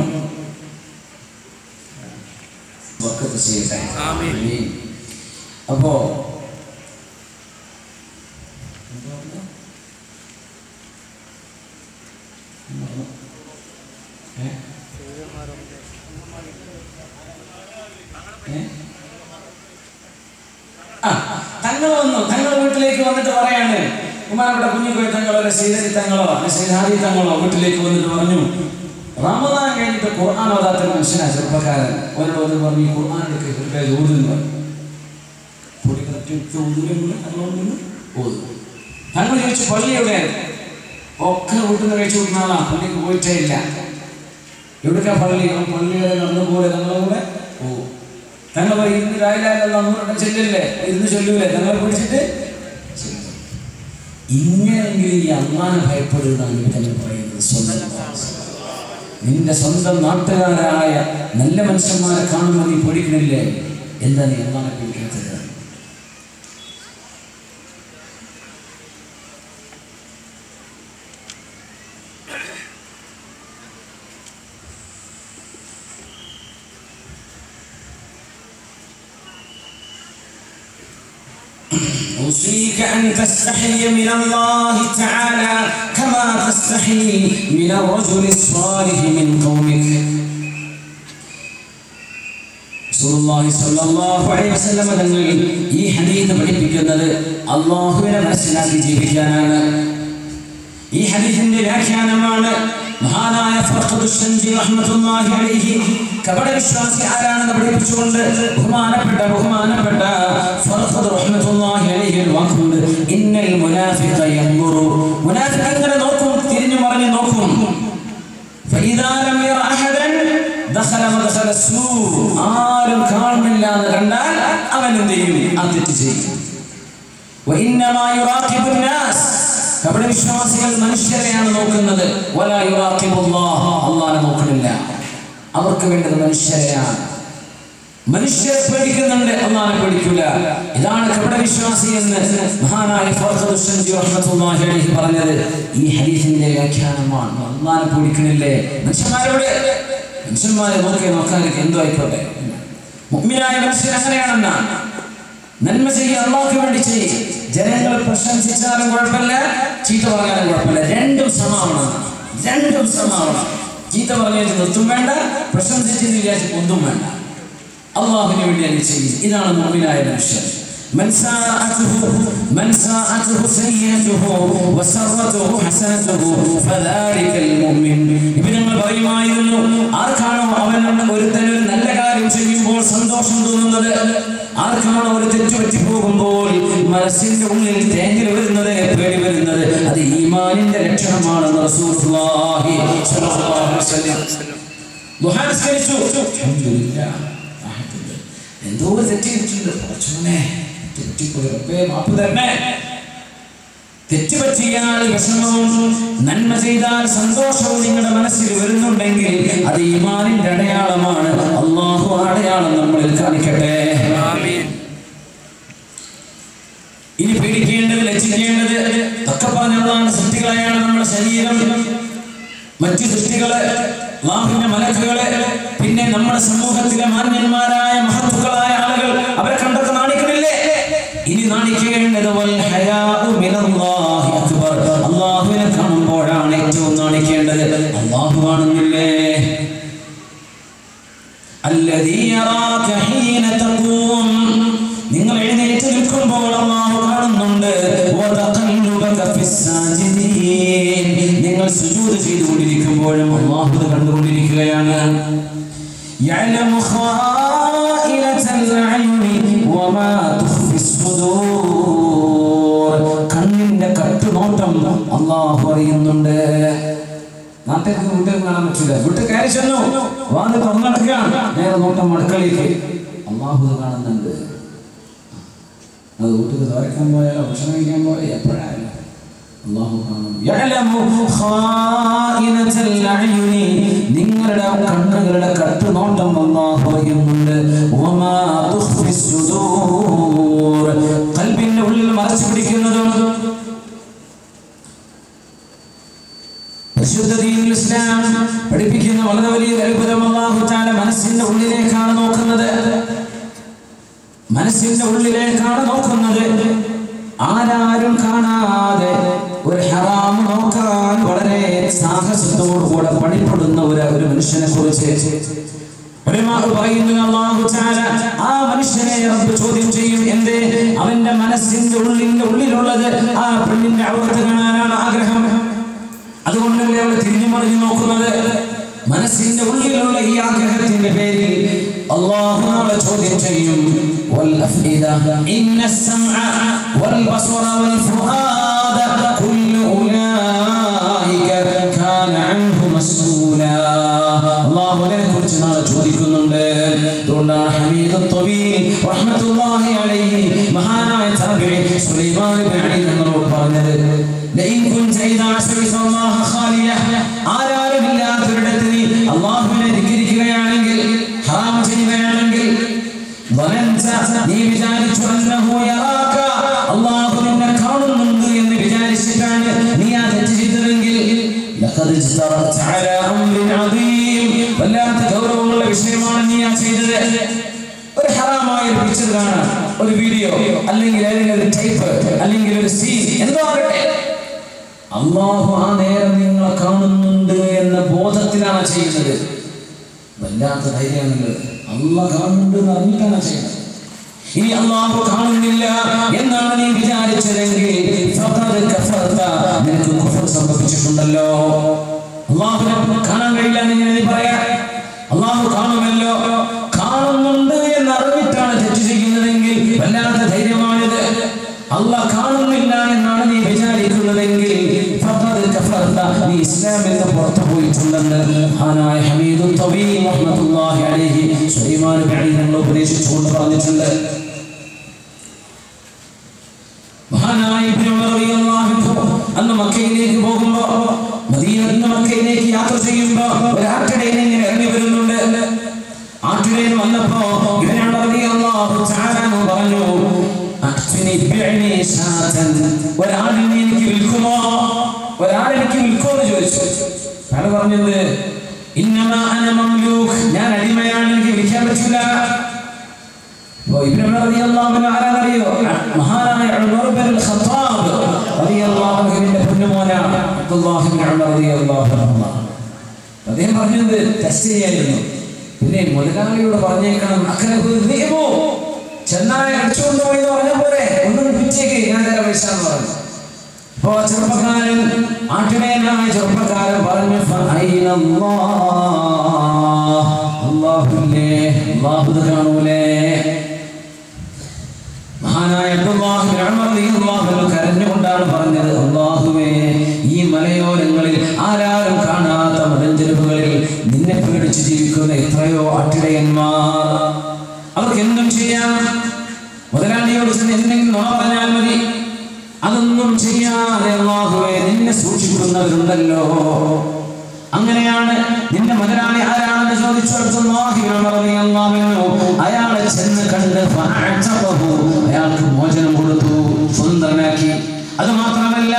അപ്പോ തങ്ങൾ വന്നു. തങ്ങൾ വീട്ടിലേക്ക് വന്നിട്ട് പറയാണ്, ഉമ്മാനവിടെ കുഞ്ഞിക്കോയ തങ്ങളോ സീതരി തങ്ങളോ സീതാരി തങ്ങളോ വീട്ടിലേക്ക് വന്നിട്ട് പറഞ്ഞു, റമദാൻ കഴിഞ്ഞിട്ട് ഖുർആൻ ഓതാത്ത മനുഷ്യനാ ചെറുപ്പക്കാരൻ. അവരോട് പറഞ്ഞു, ഖുർആൻ എടുക്കുക ഓതുന്നു. തങ്ങൾ ചോദിച്ചു, പള്ളി എവിടെയാണ്? ഒക്കെ വീട്ടിൽ നിന്ന് കഴിച്ചു കൊടുക്കുന്ന ആളാ, പള്ളിക്ക് പോയിട്ടേ ഇല്ല. എവിടേക്കാ പള്ളി? പള്ളി വരെ നടന്നു പോലെ തങ്ങളെ കൂടെ പോകും. തങ്ങൾ ഇരുന്ന് രാവിലെ അമ്മൂടെ ചെല്ലല്ലേ, ഇരുന്ന് ചൊല്ലൂലേ, തങ്ങളെ പിടിച്ചിട്ട് ഇങ്ങനെയെങ്കിലും ഈ അള്ളാനെ ഭയപ്പെടുന്നതാണ് തന്നെ പറയുന്നത്. നിന്റെ സ്വന്തം നാട്ടുകാരായ നല്ല മനുഷ്യന്മാരെ കാണുമ്പോൾ നീ പേടിക്കണില്ലേ? എന്താ നീ അള്ളാനെ പേടിക്കാത്തത്? أوصيك أن تستحي من الله تعالى كما تستحي من الرجل الصالح من قومك. റസൂലുള്ളാഹി സ്വല്ലല്ലാഹു അലൈഹി വസല്ലം തങ്ങൾ ഈ ഹദീസ് പഠിപ്പിക്കുന്നത് അല്ലാഹുവിനെ മനസ്സിലാക്കി ജീവിക്കാനാണ്. ഈ ഹദീസിന്റെ വ്യാഖ്യാനമാണ് മഹാനായ ഫഖദുശ്ശൻജി റഹ്മത്തുള്ളാഹി അലൈഹി കപടവിശ്വാസി ആരാണെന്ന് പഠിപ്പിച്ചുകൊണ്ട് ബഹുമാനപ്പെട്ട ഫഖദ് റഹ്മത്തുള്ളാഹി അലൈഹി വാക്കുണ്ട്, ഇന്നൽ മുനാഫിഖ യൻദുറു. മുനാഫിഖ് അങ്ങനെ നോക്കും, തിരിഞ്ഞു മറിഞ്ഞു നോക്കും. ഫഇദാ ലം യറ അഹദൻ ദഖല മദ്ഖല സൂ. ആരും കാണുന്നില്ല എന്ന് കണ്ടാൽ അവൻ എന്ത് ചെയ്യും? ആ തെറ്റ് ചെയ്യും. വഇന്നമാ യുറാഖിബു الناس. കപടവിശ്വാസികൾ മനുഷ്യരെയാണ് നോക്കുന്നത്. വലാ യുറാഖിബുല്ലാഹ്. അല്ലാഹനെ നോക്കുന്നില്ല. അവർക്ക് വേണ്ടത് മനുഷ്യരെയാണ്. മനുഷ്യരെ പേടിക്കുന്നുണ്ട്, അല്ലാഹനെ പേടിക്കൂല. ഇതാണ് കപടവിശ്വാസി എന്ന് മഹാനായ ഫഖദുശ്ശൻജി റഹ്മത്തുള്ളാഹി അലൈഹി പറഞ്ഞത് ഈ ഹദീസിന്റെ വ്യാഖ്യാനമാണ്. അല്ലാഹനെ പേടിക്കണില്ലേ? മനുഷ്യന്മാരെ നോക്കാനൊക്കെ എന്തോ ആയിക്കോട്ടെ. മുഅ്മിനായ മനുഷ്യൻ അങ്ങനെയാണെന്നാ. നന്മ ചെയ്യുക, അല്ലാഹുവിന് വേണ്ടി ചെയ്യുക. ജനങ്ങൾ പ്രശംസിച്ചാലും കുഴപ്പമില്ല, ചീത്ത പറഞ്ഞാലും കുഴപ്പമില്ല. രണ്ടും സമാവണം. ചീത്ത പറഞ്ഞാൽ നിർത്തും വേണ്ട, പ്രശംസിച്ചെന്ന് വിചാരിച്ച് ഒന്നും വേണ്ട. അല്ലാഹുവിന് വേണ്ടി അത് ചെയ്യും. ഇതാണ് മുഅ്മിനായ മനുഷ്യൻ. من ساءته سيئته وسرته حسنته فذلك المؤمن. ഇബ്നുൽ പറയുമായിരുന്നു, ആർക്കാണോ അവൻ ഒരുത്തനൊരു നല്ല കാര്യം ചെയ്യുമ്പോൾ സന്തോഷം തോന്നുന്നത്, ആർക്കാണോ ഒരു തെറ്റ് പറ്റി പോകുമ്പോൾ മനസ്സിന്റെ ഉള്ളിൽ തേങ്ങൽ വരുന്നത്, പേടി വരുന്നത്, അത് ഈമാനിന്റെ ലക്ഷണമാണെന്ന് റസൂലുള്ളാഹി സ്വല്ലല്ലാഹു അലൈഹി വസല്ലം. ദുആ നിസ്കരിച്ചു, അൽഹംദുലില്ലാഹ്, എന്തോ തെറ്റ് ചെയ്തിട്ടുണ്ട്, കുറച്ചുകൂടെ തെറ്റുപറ്റിയാൽ വിഷമവും നന്മ ചെയ്താൽ സന്തോഷവും നിങ്ങളുടെ മനസ്സിൽ വരുന്നുണ്ടെങ്കിൽ അത് ഈമാനിന്റെ അടയാളമാണ്. അല്ലാഹു അടയാളം നമ്മളിൽ കാണിക്കട്ടെ. ഇനി പേടിക്കേണ്ടത്, ലജ്ജിക്കേണ്ടത് ഒക്കെ പറഞ്ഞതാണ് സൃഷ്ടികളെയാണ്. നമ്മുടെ ശരീരം, മറ്റു സൃഷ്ടികള്, അല്ലാഹുവിന്റെ മലക്കുകള്, പിന്നെ നമ്മുടെ സമൂഹത്തിലെ മാന്യന്മാരായ മഹത്തുക്കളായ ആളുകൾ, അവരെ കണ്ടൊക്കെ നാണിക്കണില്ലേ? ഇനി നാണിക്കേണ്ടത് അല്ലാഹുവിനെ കാണുമ്പോഴാണ് ഏറ്റവും നാണിക്കേണ്ടത്. അല്ലാഹു കാണുന്നില്ലേ? അല്ലദീ യറാക ഹീന തഖൂം. നിങ്ങൾ എഴുന്നേറ്റ് നിൽക്കുമ്പോൾ അല്ലാഹു കാണുന്നുണ്ട്. വതഖല്ലുബക ഫിസ്സാജിദീൻ. നിങ്ങൾ സുജൂദ് ചെയ്തുകൊണ്ടിരിക്കുമ്പോഴും അല്ലാഹു കണ്ടുകൊണ്ടിരിക്കുകയാണ്. യഅലമു ഖായിലതൽ അയ്നി വമാ തുഖ്ഫിസ് സുദൂർ. കണ്ണിന്റെ കട്ടുനോട്ടം അല്ലാഹു അറിയുന്നുണ്ട്. നാട്ടിലേക്ക് വീട്ടിൽ കാണാൻ പറ്റില്ല. വീട്ടിൽ കയറി ചെന്നു, വാത് തുറന്നടക്കുകയാണ്, നേരെ നോട്ടം അടുക്കളയിലേക്ക്. അല്ലാഹു കാണുന്നുണ്ട്. അത് വീട്ടിൽ തുറക്കാൻ പോയാലോ ഭക്ഷണം കഴിക്കാൻ പോയാലോ എപ്പോഴായാലും അല്ലാഹു യഅലമു ഖായിനത്തൽ അയുനി നിങ്ങളുടെ കണ്ണുകളുടെ കട്ടുനോട്ടം അല്ലാഹു അറിയുന്നുണ്ട്. വമാ തുഖ്ഫിസ് സുദൂർ ഖൽബിന്റെ ഉള്ളിൽ മറച്ചു പിടിക്കുന്നതും. പരിശുദ്ധ ദീനുൽ ഇസ്ലാം പഠിപ്പിക്കുന്ന വളരെ വലിയ അത്ഭുതം അല്ലാഹു തആല മനസ്സിന്റെ ഉള്ളിലേക്കാണ് നോക്കുന്നത്. മനസ്സിന്റെ ഉള്ളിലേക്കാണ് നോക്കുന്നത്. ആരാരും കാണാതെ ഒരു ഹറാം നോക്കാൻ വളരെ സാഹസത്തോടുകൂടെ പണിപ്പെടുന്ന ഒരു മനുഷ്യനെ കുറിച്ച് പറയുന്നു അല്ലാഹു തആല ആ മനുഷ്യനെ റബ്ബ് ചോദ്യം ചെയ്യും. എന്തേ? അവന്റെ മനസ്സിന്റെ ഉള്ളിലുള്ളത് ആ പെണ്ണിന്റെ ഔറത്ത് കാണാനാണ് ആഗ്രഹം. അതുകൊണ്ടല്ലേ അവൾ തിരിഞ്ഞു മറിഞ്ഞു നോക്കുന്നത്. മനസ്സിന്റെ ഉള്ളിലുള്ള ഈ ആഗ്രഹത്തിന്റെ പേരിൽ അല്ലാഹു നമ്മളെ ചോദ്യം ചെയ്യും. വൽ അഫ്ഇദ ഇന്നസ് സമഅ വൽ ബസറ വൽ ഫുആദ കുല്ലു ഉലൈക കാന അൻഹു മസ്ഊലാ. അല്ലാഹുവിനെ കുറിച്ച് നാളെ ചോദിക്കുന്നുണ്ട്. അതുകൊണ്ടാണ് ഹമീദ് ത്വബീൽ റഹ്മത്തുള്ളാഹി അലൈഹി മഹാനായ താബിഈ സുലൈമാൻ ഇബ്നു അലി എന്നോട് പറഞ്ഞത്, ലഇൻ കുൻത ഇദാ അസ്റൈത അല്ലാഹ ഖാലിയ ആരാരുമില്ലാത്തൊരിടത്ത് നീ അല്ലാഹുവിനെ ധിക്കരിക്കുകയാണെങ്കിൽ, ഹറാം ചെയ്യുകയാണെങ്കിൽ, നീ വിചാരിച്ചു അന്നഹു യറാക അല്ലാഹു നിന്നെ കാണുന്നുണ്ട് എന്ന് വിചാരിച്ചിട്ടാണ് നീ ആ തെറ്റ് ചെയ്തതെങ്കിൽ, ലഖദ് ഇജ്തറഅത അലാ അംരിൻ അദീം വല്ലാത്ത ഗൗരവമുള്ള വിഷയമാണ് നീ ആ ചെയ്തത്. ഒരു ഹറാമായ ഒരു പിക്ചർ കാണാം, ഒരു വീഡിയോ, അല്ലെങ്കിൽ ഏതെങ്കിലും ഒരു ടൈപ്പ്, അല്ലെങ്കിൽ ഒരു സീൻ, എന്തോ ആകട്ടെ, അല്ലാഹു ആ നേരം നിങ്ങളെ കാണുന്നുണ്ട് എന്ന ബോധത്തിലാണ് ചെയ്യുന്നത്. വല്ലാത്ത ധൈര്യമാണുള്ളത്. അല്ലാഹു കാണുന്നുണ്ട് എന്ന് അറിഞ്ഞിട്ടാണ് ചെയ്യുന്നത്. ഇനി അല്ലാഹു കാണുന്നില്ല എന്നാണ് നീ വിചാരിച്ചതെങ്കിൽ നിനക്ക് കുഫർ സംഭവിച്ചിട്ടുണ്ടല്ലോ. അല്ലാഹുവിനെ കാണാൻ കഴിയില്ല എന്ന് നീ പറയാ. അല്ലാഹു കാണുമല്ലോ, കാണുന്നുണ്ട് എന്ന് അറിഞ്ഞിട്ടാണ് തെറ്റ് ചെയ്യുന്നതെങ്കിൽ വല്ലാത്ത ധൈര്യമാണിത്. അല്ലാഹു കാണുന്നില്ല എന്നാണ് നീ വിചാരിക്കുന്നതെങ്കിൽ നീ ഇസ്ലാമിൽ നിന്ന് പുറത്തു പോയിട്ടുണ്ടെന്ന് മഹാനായ ഹമീദ് ത്വബീൽ റഹ്മത്തുള്ളാഹി അലൈഹി സുലൈമാൻ ഇബ്നു അലി നമ്മൾ ഉപദേശിച്ചുകൊണ്ട് പറഞ്ഞിട്ടുണ്ട്. മഹാനായ ഇബ്നു ഉമർ റളിയല്ലാഹു അൻഹു അന്ന് മക്കയിലേക്ക് പോകുമ്പോൾ, മദീനയിൽ നിന്ന് മക്കയിലേക്ക് യാത്ര ചെയ്യുമ്പോൾ ഒരു ആട്ടിടയൻ ഇങ്ങനെ ഇറങ്ങി വരുന്നുണ്ട്. ആട്ടിടയൻ വന്നപ്പോ ഇബ്നു ഉമർ റളിയല്ലാഹു തആല പറഞ്ഞു, ഒരാളിനെ എനിക്ക് വിൽക്കുമോ, ഒരാളെനിക്ക് വിൽക്കുമെന്ന് ചോദിച്ചു. അയാൾ പറഞ്ഞത്, ഇന്നമാ അന മംലൂക്, ഞാൻ അടിമയാണ്, എനിക്ക് വിൽക്കാൻ പറ്റില്ല. ഇബ്നു ഉമർ റളിയല്ലാഹു അൻഹു ആരാന്നറിയോ? മഹാനായ ഉമർ ഇബ്നുൽ ഖത്താബ് റളിയല്ലാഹു അൻഹുവിന്റെ പൊന്നുമോനാണ് അബ്ദുല്ലാഹി ഇബ്നു ഉമർ റളിയല്ലാഹു അൻഹു. അദ്ദേഹം പറഞ്ഞത് ടെസ്റ്റ് ചെയ്യായിരുന്നു. പിന്നെ മുതലാളിയോട് പറഞ്ഞേക്കണം, അക്രഹു ചെന്നായ അടിച്ചുകൊണ്ടുപോയി എന്ന് പറഞ്ഞ പോലെ ഒന്നും പിറ്റേക്ക് ഞാൻ തരാം പൈസ എന്ന് പറഞ്ഞു. അപ്പോ ചെറുപ്പക്കാരൻ, ആട്ടിടയനായ ചെറുപ്പക്കാരൻ പറഞ്ഞു, അല്ലാഹുവിനെ അല്ലാഹു കാണൂലേ. മഹാനായ അബ്ദുല്ലാഹി ഇബ്നു ഉമർ റളിയല്ലാഹു അൻഹു കരഞ്ഞുകൊണ്ടാണ് പറഞ്ഞത്, അല്ലാഹുവേ, ഈ മലയോരങ്ങളിൽ ആരാരും കാണാത്ത മലഞ്ചെരുവുകളിൽ നിന്നെ പേടിച്ച് ജീവിക്കുന്ന എത്രയോ ആട്ടിടയന്മാർ, അവർക്ക് എന്തും ചെയ്യാം. മുതലാളിയോട് ചെന്ന് എന്തെങ്കിലും നുണ പറഞ്ഞാൽ മതി, അതൊന്നും ചെയ്യാതെ അല്ലാഹുവേ നിന്നെ സൂക്ഷിക്കുന്നവരുണ്ടല്ലോ. അങ്ങനെയാണ് നിന്റെ മുതലാളി ആരാണെന്ന് ചോദിച്ചു. അയാളെ ചെന്ന് കണ്ട് അയാൾക്ക് മോചനം കൊടുത്തു, സ്വതന്ത്രനാക്കി. അത് മാത്രമല്ല,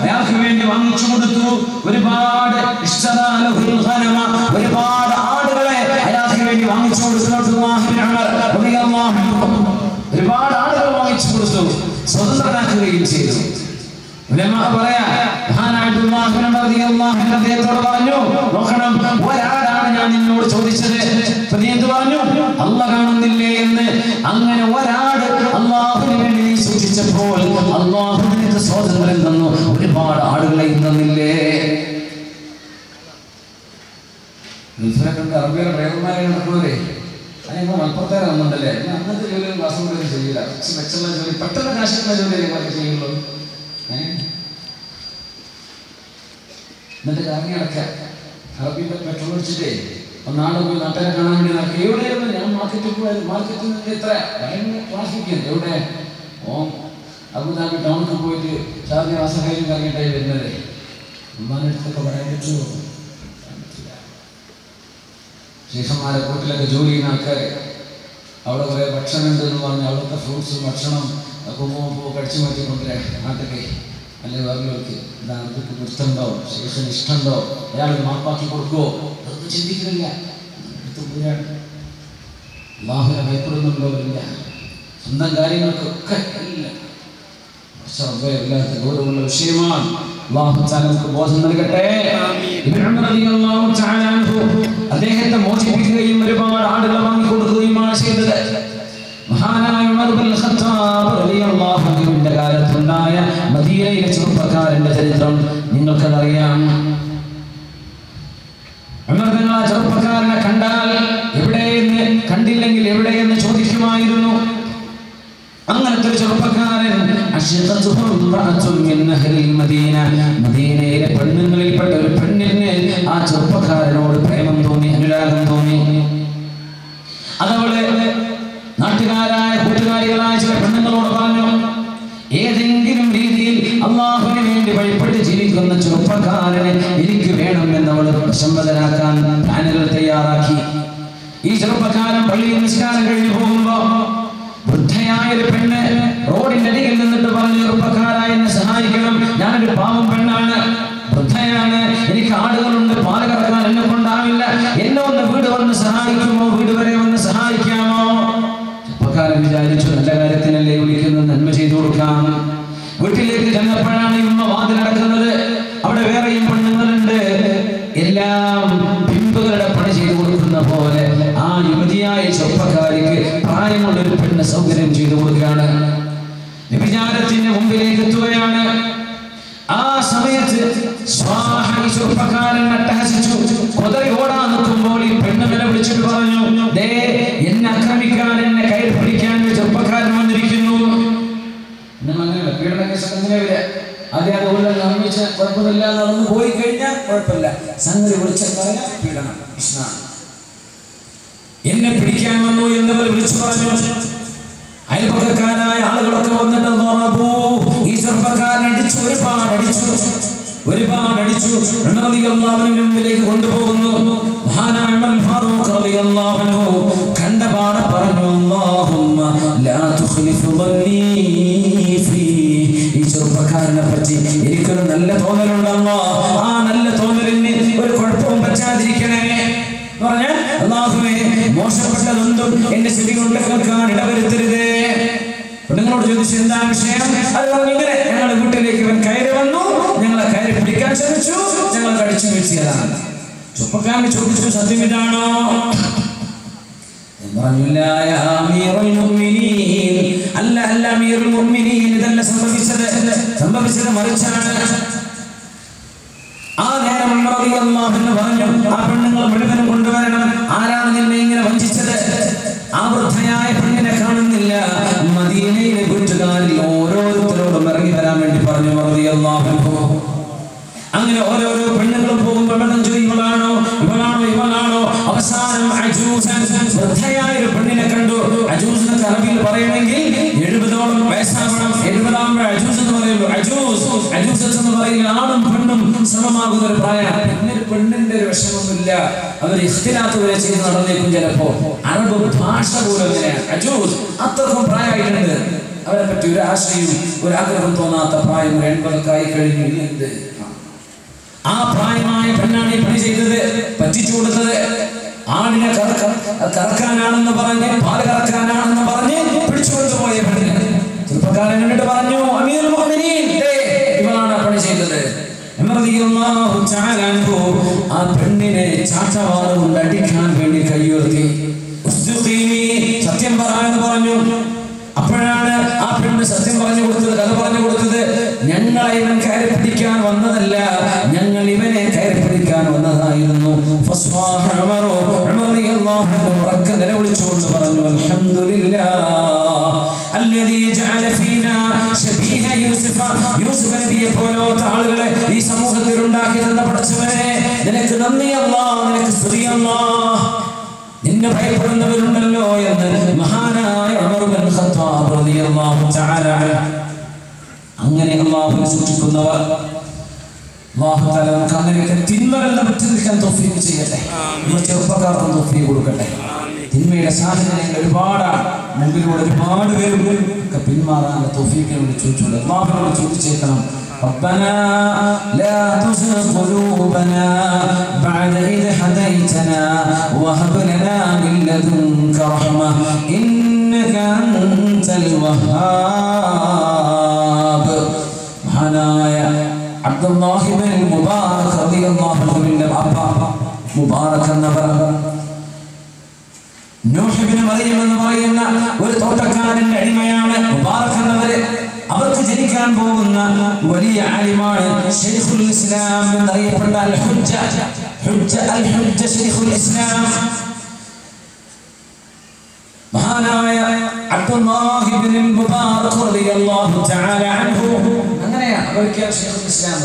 അയാൾക്ക് വേണ്ടി വാങ്ങിച്ചു കൊടുത്തു ഒരുപാട് ഒരുപാട് ആടുകളെ അയാൾക്ക് വേണ്ടി വാങ്ങിച്ചു കൊടുത്തു. ഒരുപാട് ആടുകൾ വാങ്ങിച്ചു കൊടുത്തു, സ്വതന്ത്രനാക്കുകയും ചെയ്തു. പറയാ അദ്ദേഹത്തോട് പറഞ്ഞു, നോക്കണം, ഒരാടാണ് ഞാൻ നിന്നോട് ചോദിച്ചത്, നീ എന്ത് പറഞ്ഞു? അല്ലാഹു കാണുന്നില്ലേ എന്ന്. അങ്ങനെ ഒരാട് അല്ലാഹുവിന് വേണ്ടി നീ സൂക്ഷിച്ചപ്പോൾ അല്ലാഹു നിനക്ക് സ്വാതന്ത്ര്യം തന്നു, ഒരുപാട് ആടുകളെ തന്നില്ലേ. അറബിയുടെ ഡ്രൈവർമാരെ നടക്കൂലേ, അതിന് മലപ്പുറത്തേരെ വന്നിട്ടല്ലേ, അന്നത്തെ ജോലിയും ക്ലാസ് പോലും ചെയ്യില്ല. മെച്ചുള്ള ജോലി, പെട്ടെന്ന് കാശുള്ള ജോലിയൊക്കെ ചെയ്യുള്ളൂ. എന്നിട്ട് കറങ്ങി നടക്കുക, അറബിന്റെ പെട്രോൾ അടിച്ചിട്ടേ നാട് പോയി നാട്ടുകാരെ കാണാൻ വേണ്ടി നടക്കുക. എവിടെയായിരുന്നു? ഞാൻ മാർക്കറ്റിൽ പോയാൽ മാർക്കറ്റിൽ നിന്ന് ഇത്ര ട്രാഫിക് എവിടെ അബുദാബി ടൗണിൽ പോയിട്ട് ഷാർജ മാസക്കാരും കറങ്ങിയിട്ടായി വരുന്നത്. ഉമ്മാനടുത്തൊക്കെ പറയാൻ പറ്റുമോ? ശേഷന്മാരെ കൂട്ടിലൊക്കെ ജോലി ചെയ്യുന്ന ആൾക്കാർ അവിടെ കുറേ ഭക്ഷണം ഉണ്ട് എന്ന് പറഞ്ഞ് അവിടുത്തെ ഫ്രൂട്ട്സും ഭക്ഷണം കുമ്പോ കടിച്ചു മാറ്റി കൊണ്ടുവരാൻ നാട്ടിലേക്ക് അല്ലെങ്കിൽ വേറൊക്കെ ഇതൊക്കെ ഇഷ്ടമുണ്ടോ, ശേഷം ഇഷ്ടമുണ്ടോ, അയാൾ മാപ്പാക്കി കൊടുക്കുമോ, അതൊന്നും ചിന്തിക്കുന്നില്ല. എടുത്തു പോയാണ്. അല്ലാഹുവിനെ ഭയപ്പെടുന്നുണ്ടോ? ഇല്ല. സ്വന്തം കാര്യങ്ങൾക്കൊക്കെ ഇല്ല. വല്ലാത്ത ഗൗരവമുള്ള വിഷയമാണ്. അല്ലാഹു തആല നമുക്ക് ബോധം നൽകട്ടെ. ഇബ്നു ഉമർ റളിയല്ലാഹു തആല അൻഹു അദ്ദേഹത്തെ മോചിപ്പിക്കുകയും ഒരുപാട് ആടുകളെ വാങ്ങിക്കൊടുക്കുകയുമാണ് ചെയ്തത്. മഹാനായ ഉമർ ഇബ്നുൽ ഖത്താബ് റളിയല്ലാഹു അൻഹുവിന്റെ കാലത്തുണ്ടായ മദീനയിലെ ചെറുപ്പക്കാരന്റെ ചരിത്രം നിങ്ങൾക്കറിയാം. ഉമർ തങ്ങൾ ആ ചെറുപ്പക്കാരനെ കണ്ടാൽ എവിടെയെന്ന്, കണ്ടില്ലെങ്കിൽ എവിടെയെന്ന് ചോദിക്കുമായിരുന്നു. അങ്ങനത്തെ ഒരു ചെറുപ്പക്കാരൻ മദീനയിലെ പെണ്ണുങ്ങളിൽപ്പെട്ട ഒരു പെണ്ണിന് ആ ചെറുപ്പക്കാരനോട് പ്രേമം തോന്നി, അനുരാഗം തോന്നി. അതവള് നാട്ടുകാരായ കൂട്ടുകാരികളായ ചില പെണ്ണുങ്ങളോട് പറഞ്ഞു, ഏതെങ്കിലും രീതിയിൽ അല്ലാഹുവിന് വേണ്ടി വഴിപ്പെട്ട് ജീവിക്കുന്ന ചെറുപ്പക്കാരനെ എനിക്ക് വേണമെന്നവള് പ്രശംസനാക്കാൻ പ്ലാനുകൾ തയ്യാറാക്കി. ഈ ചെറുപ്പക്കാരൻ പള്ളിയിൽ നിസ്കാരം കഴിഞ്ഞു പോകുമ്പോ വൃദ്ധയായ ഒരു പെണ്ണ് റോഡിന്റെ അരികിൽ നിന്നിട്ട് പറഞ്ഞു, ചെറുപ്പക്കാരായ എന്നെ സഹായിക്കണം, ഞാനൊരു പാവം പെണ്ണാണ്, വൃദ്ധയാണ്, എനിക്ക് ആടുകളുണ്ട്, പാല് കറക്കാൻ എന്നെ കൊണ്ടാവില്ല, എന്നെ ഒന്ന് വീട് വന്ന് സഹായിക്കുമോ, വീട് വരെ വന്ന് സഹായിക്കാമോ? ചെറുപ്പക്കാരൻ വിചാരിച്ചു, നല്ല കാര്യത്തിനല്ലേ വിളിക്കുന്നത്, നന്മ ചെയ്തു കൊടുക്കാം. വീട്ടിലേക്ക് ചെന്നപ്പോഴാണ് ഉമ്മ വാതിലടക്കുന്നത്. അവിടെ വേറെയും പെണ്ണുങ്ങളുണ്ട്. എല്ലാം പിമ്പുകളുടെ പണി ചെയ്തു കൊടുക്കുന്ന പോലെ ആ യുവതിയായ ചെറുപ്പക്കാരിക്ക് പ്രായമുള്ളൊരു പെണ്ണ് സൗകര്യം ചെയ്തു കൊടുക്കുകയാണ്. വ്യഭിചാരത്തിന്റെ മുമ്പിലേക്ക് എത്തുകയാണ്. ആ സമയത്ത് ചെറുപ്പക്കാരൻ അട്ടഹസിച്ചു. കൊതറി ഓടാൻ നിൽക്കുമ്പോൾ ഈ പെണ്ണ് വില വിളിച്ചിട്ട് പറഞ്ഞു, ദേ എന്നെ ആക്രമിക്കാൻ, എന്നെ കയറി പിടിക്കാൻ ചെറുപ്പക്കാരൻ വന്നിരിക്കുന്നു. അങ്ങനെയല്ല, പീഡന കേസ് അങ്ങനെ വരിക. ആദ്യം അതുപോലെ നിർമ്മിച്ച കുഴപ്പമില്ല, നടന്നു പോയി കഴിഞ്ഞാൽ കുഴപ്പമില്ല. സംഗതി വിളിച്ചാൽ പറയാം പീഡനം, ഇസ്ലാം. എന്നെ പിടിക്കാൻ വന്നു എന്നവർ വിളിച്ചു പറഞ്ഞു. അയൽപക്കക്കാരായ ആളുകളൊക്കെ വന്നിട്ട് ഈ ചെറുപ്പക്കാരൻ അടിച്ചു, ഒരുപാട് അടിച്ചു. മുമ്പിലേക്ക് കൊണ്ടുപോകുന്നു. മഹാനായ ഉമർ ഫാറൂഖ് റളിയല്ലാഹു അൻഹു കണ്ടപാടെ പറഞ്ഞു, അല്ലാഹുമ്മ ലാ തുഖ്ലിഫു ളന്നീ ഫീ. ഈ ചെറുപ്പക്കാരനെ പറ്റി എനിക്കൊരു നല്ല തോന്നലുണ്ടല്ലോ, ആ നല്ല തോന്നലിന് ഒരു കുഴപ്പവും പറ്റാതിരിക്കണേ പറഞ്ഞാൽ, അല്ലാഹുവേ മോശപ്പെട്ടതൊന്നും എന്റെ ചെവി കൊണ്ട് കേൾക്കാൻ ഇടവരുത്തരുതേ. നിങ്ങളോട് ചോദിച്ചു എന്താ വിഷയം? അത് പറഞ്ഞു, ഇങ്ങനെ ഞങ്ങളുടെ വീട്ടിലേക്ക് ഇവൻ കയറി വന്നു, ഞങ്ങളെ കയറി പിടിക്കാൻ ശ്രമിച്ചു, ഞങ്ങൾ കടിച്ചു വീഴ്ചയതാണ്. ചെറുപ്പക്കാരൻ ചോദിച്ചു, സത്യം ഇതാണോ? അല്ല അല്ല അമീറുൽ മുഅ്മിനീൻ, ഇതല്ല സംഭവിച്ചത് മറിച്ചാണ്. ആ നേരം ഉമർ റളിയല്ലാഹു അൻഹു പറഞ്ഞു, ആ പെണ്ണുങ്ങൾ മുഴുവനും കൊണ്ടുവരണം. ആരാണ് നിന്നെ ഇങ്ങനെ വഞ്ചിച്ചത്? ആ വൃദ്ധയായ പെണ്ണിനെ കാണുന്നില്ല. മദീനയിലെ വീട്ടുകാരിൽ ഓരോരുത്തരോടും ഇറങ്ങി വരാൻ വേണ്ടി പറഞ്ഞു റളിയല്ലാഹു അൻഹു. അങ്ങനെ ഓരോരോ പെണ്ണുങ്ങളും പോകുമ്പോൾ ഇവളാണോ ഇവളാണോ ഇവളാണോ? അവസാനം വൃദ്ധയായ ഒരു പെണ്ണിനെ കണ്ടു. അജൂസ് എന്നൊക്കെ അറബിയിൽ പറയണമെങ്കിൽ 70ഓളം വയസ്സാവണം. 70 അജൂസ് എന്ന് പറയുള്ളൂ. അജൂസ് എന്ന് പറയുന്നത് ആണും പെണ്ണും സമമാകുന്ന ഒരു പ്രായം. പിന്നൊരു പെണ്ണിന്റെ ഒരു വിഷമമൊന്നുമില്ല. അവർ ഇഖ്തിലാത്ത് വരെ ചെയ്ത് നടന്നേക്കും ചിലപ്പോ. അറബ് ഭാഷ പോലും അങ്ങനെയാണ്. അജൂസ് അത്രക്കും പ്രായമായിട്ടുണ്ട്. അവരെ പറ്റി ഒരു ആശയും ഒരു ആഗ്രഹം തോന്നാത്ത പ്രായം 80 ആയി കഴിഞ്ഞു. എന്ത് ആ പ്രായമായ പെണ്ണാണ് ഈ പണി ചെയ്തത്, പറ്റിച്ചു കൊടുത്തത്. ആടിനെ കറക്കാനാണെന്ന് പറഞ്ഞ്, പാല് കറക്കാനാണെന്ന് പറഞ്ഞ് പിടിച്ചു കൊണ്ടുപോയ പെണ്ണിന് ചെറുപ്പക്കാരൻ കണ്ടിട്ട് പറഞ്ഞു, അമീറുൽ മുഅ്മിനീൻ, ഇവളാണ് പണി ചെയ്തത്. ആ പെണ്ണിനെ ചാട്ടവാറ് കൊണ്ട് അടിക്കാൻ വേണ്ടി കൈയുയർത്തി. സത്യം പറയാന്ന് പറഞ്ഞു. അപ്പോഴാണ് ആ പെണ്ണ് സത്യം പറഞ്ഞു കൊടുത്തത്, കഥ പറഞ്ഞു കൊടുത്തത്. ഞങ്ങളെ ഇവൻ കയറി പിടിക്കാൻ വന്നതല്ല, ഞങ്ങൾ ഇവനെ കയറി പിടിക്കാൻ വന്നതായിരുന്നു. ഉറക്കെ നിലവിളിച്ചുകൊണ്ട് പറഞ്ഞു, യൂസുഫ് നബിയെ പോലത്തെ ആളുകളെ ഈ സമൂഹത്തിൽ ഉണ്ടാക്കി തന്ന പടച്ചവനെ നിനക്ക് നന്ദി അല്ലാഹ്, നിനക്ക് സ്തുതി അല്ലാഹ്. നിന്നെ ഭയപ്പെടുന്നവരുണ്ടല്ലോ എന്ന് മഹാനായ ഉമർ ഇബ്നുൽ ഖത്താബ് റളിയല്ലാഹു തആല അങ്ങനെ അല്ലാഹുവിനെ സൂക്ഷിക്കുന്നവർ അല്ലാഹു തആല നമുക്ക് അങ്ങനെയൊക്കെ തിന്മകളിൽ നിന്ന് വിട്ടുനിൽക്കാൻ തൗഫീഖ് ചെയ്യട്ടെ. നമ്മുടെ ചെറുപ്പക്കാർക്ക് തൗഫീഖ് കൊടുക്കട്ടെ. തിന്മയുടെ സാധനങ്ങൾ ഒരുപാടാണ്, മുമ്പിലൂടെ ഒരുപാട് പേരും ഒക്കെ പിന്മാറാനുള്ള തൗഫീഖിനെ വേണ്ടി ചോദിച്ചുകൊണ്ട് അല്ലാഹുവിനോട് ചോദിച്ചേക്കണം. ربنا لا تزغ قلوبنا بعد إذ هديتنا وهب لنا من لدنك رحمة إنك أنت الوهاب. മഹാനായ അബ്ദുല്ലാഹി ഇബ്നുൽ മുബാറക് റളിയല്ലാഹു അൻഹുവിന്റെ അപ്പ മുബാറക് എന്നവർ നൂഹ് ഇബ്നു മറിയം എന്ന് പറയുന്ന ഒരു തോട്ടക്കാരന്റെ അടിമയാണ് മുബാറക് എന്നവർ. അവർക്ക് ജനിക്കാൻ പോകുന്ന വലിയ ആലിമാണ് ശൈഖുൽ ഇസ്ലാം എന്നറിയപ്പെട്ട അൽ ഹുജ്ജ ശൈഖുൽ ഇസ്ലാം മഹാനായ അബ്ദുല്ലാഹി ഇബ്നുൽ മുബാറക് റളിയല്ലാഹു തആല അൻഹു. അങ്ങനെയാണ് അവർക്ക് ശൈഖുൽ ഇസ്ലാം.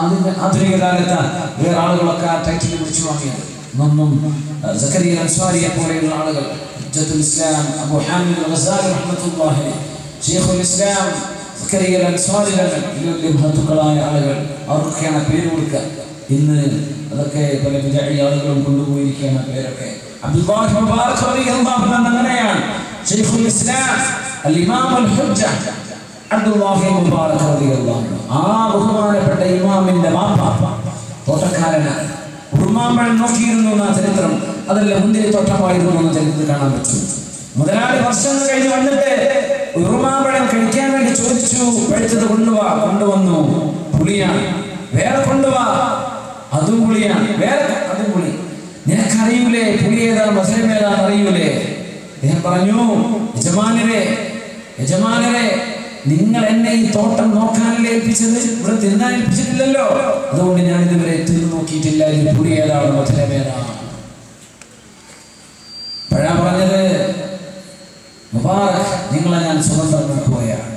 അതിന്റെ ആധുനിക കാലത്ത് വേറെ ആളുകളൊക്കെ ആ ടൈറ്റിൽ വിളിച്ചു വാങ്ങിയത്. ഒന്നും സക്കരിയ അൻസ്വാരിയെ പോലെയുള്ള ആളുകൾ, ഹുജ്ജത്തുൽ ഇസ്ലാം അബൂ ഹാമിദ് അൽ ഗസാലി റഹ്മത്തുള്ളാഹി അലൈഹി, ശൈഖുൽ ഇസ്ലാം സക്കരിയ അൻസ്വാരി, വലിയ മഹത്തുക്കളായ ആളുകൾ, അവർക്കൊക്കെയാണ് പേര് കൊടുക്കുക. ഇന്ന് അതൊക്കെ പല ബിദ്അഈ ആളുകളും കൊണ്ടുപോയിരിക്കുകയാണ് പേരൊക്കെ. അബ്ദുല്ലാഹി മുബാറക് റളിയല്ലാഹു അൻഹു അങ്ങനെയാണ് ശൈഖുൽ ഇസ്ലാം അൽ ഇമാം അൽ ഹുജ്ജ അബ്ദുല്ലാഹി മുബാറക് റളിയല്ലാഹു അൻഹു. ആ ബഹുമാനപ്പെട്ട ഇമാമിന്റെ വാപ്പ തോട്ടക്കാരനാണ്. ഉറുമാമ്പഴം നോക്കിയിരുന്നു എന്ന ചരിത്രം, അതല്ല മുന്തിരി തോട്ടമായിരുന്നു എന്ന ചരിത്രത്തിൽ കാണാൻ പറ്റും. മുതലാളി വർഷങ്ങൾ കഴിഞ്ഞ് വന്നിട്ട് ഉറുമാമ്പഴം കഴിക്കാൻ വേണ്ടി ചോദിച്ചു. പഴുത്തത് കൊണ്ടുവന്നു. പുളിയാണ്. വേറെ കൊണ്ടുവാ, അതും പുളിയാണ്. വേറെ അതും പുളി. നിനക്കറിയൂലേ പുളി ഏതാ മധുരം ഏതാന്ന് അറിയൂലേ? അദ്ദേഹം പറഞ്ഞു, യജമാനരെ നിങ്ങൾ എന്നെ ഈ തോട്ടം നോക്കാനല്ലേ ഏൽപ്പിച്ചത്, ഇവിടെ തിന്നാൻ ഏൽപ്പിച്ചിട്ടില്ലല്ലോ. അതുകൊണ്ട് ഞാൻ ഇതുവരെ തിന്നു നോക്കിയിട്ടില്ല ഇതിൽ പുളി ഏതാണ് മധുരം ഏതാണ്. പഴാ പറഞ്ഞത്, മുബാറക് നിങ്ങളെ ഞാൻ സ്വതന്ത്രം നോക്കുകയാണ്.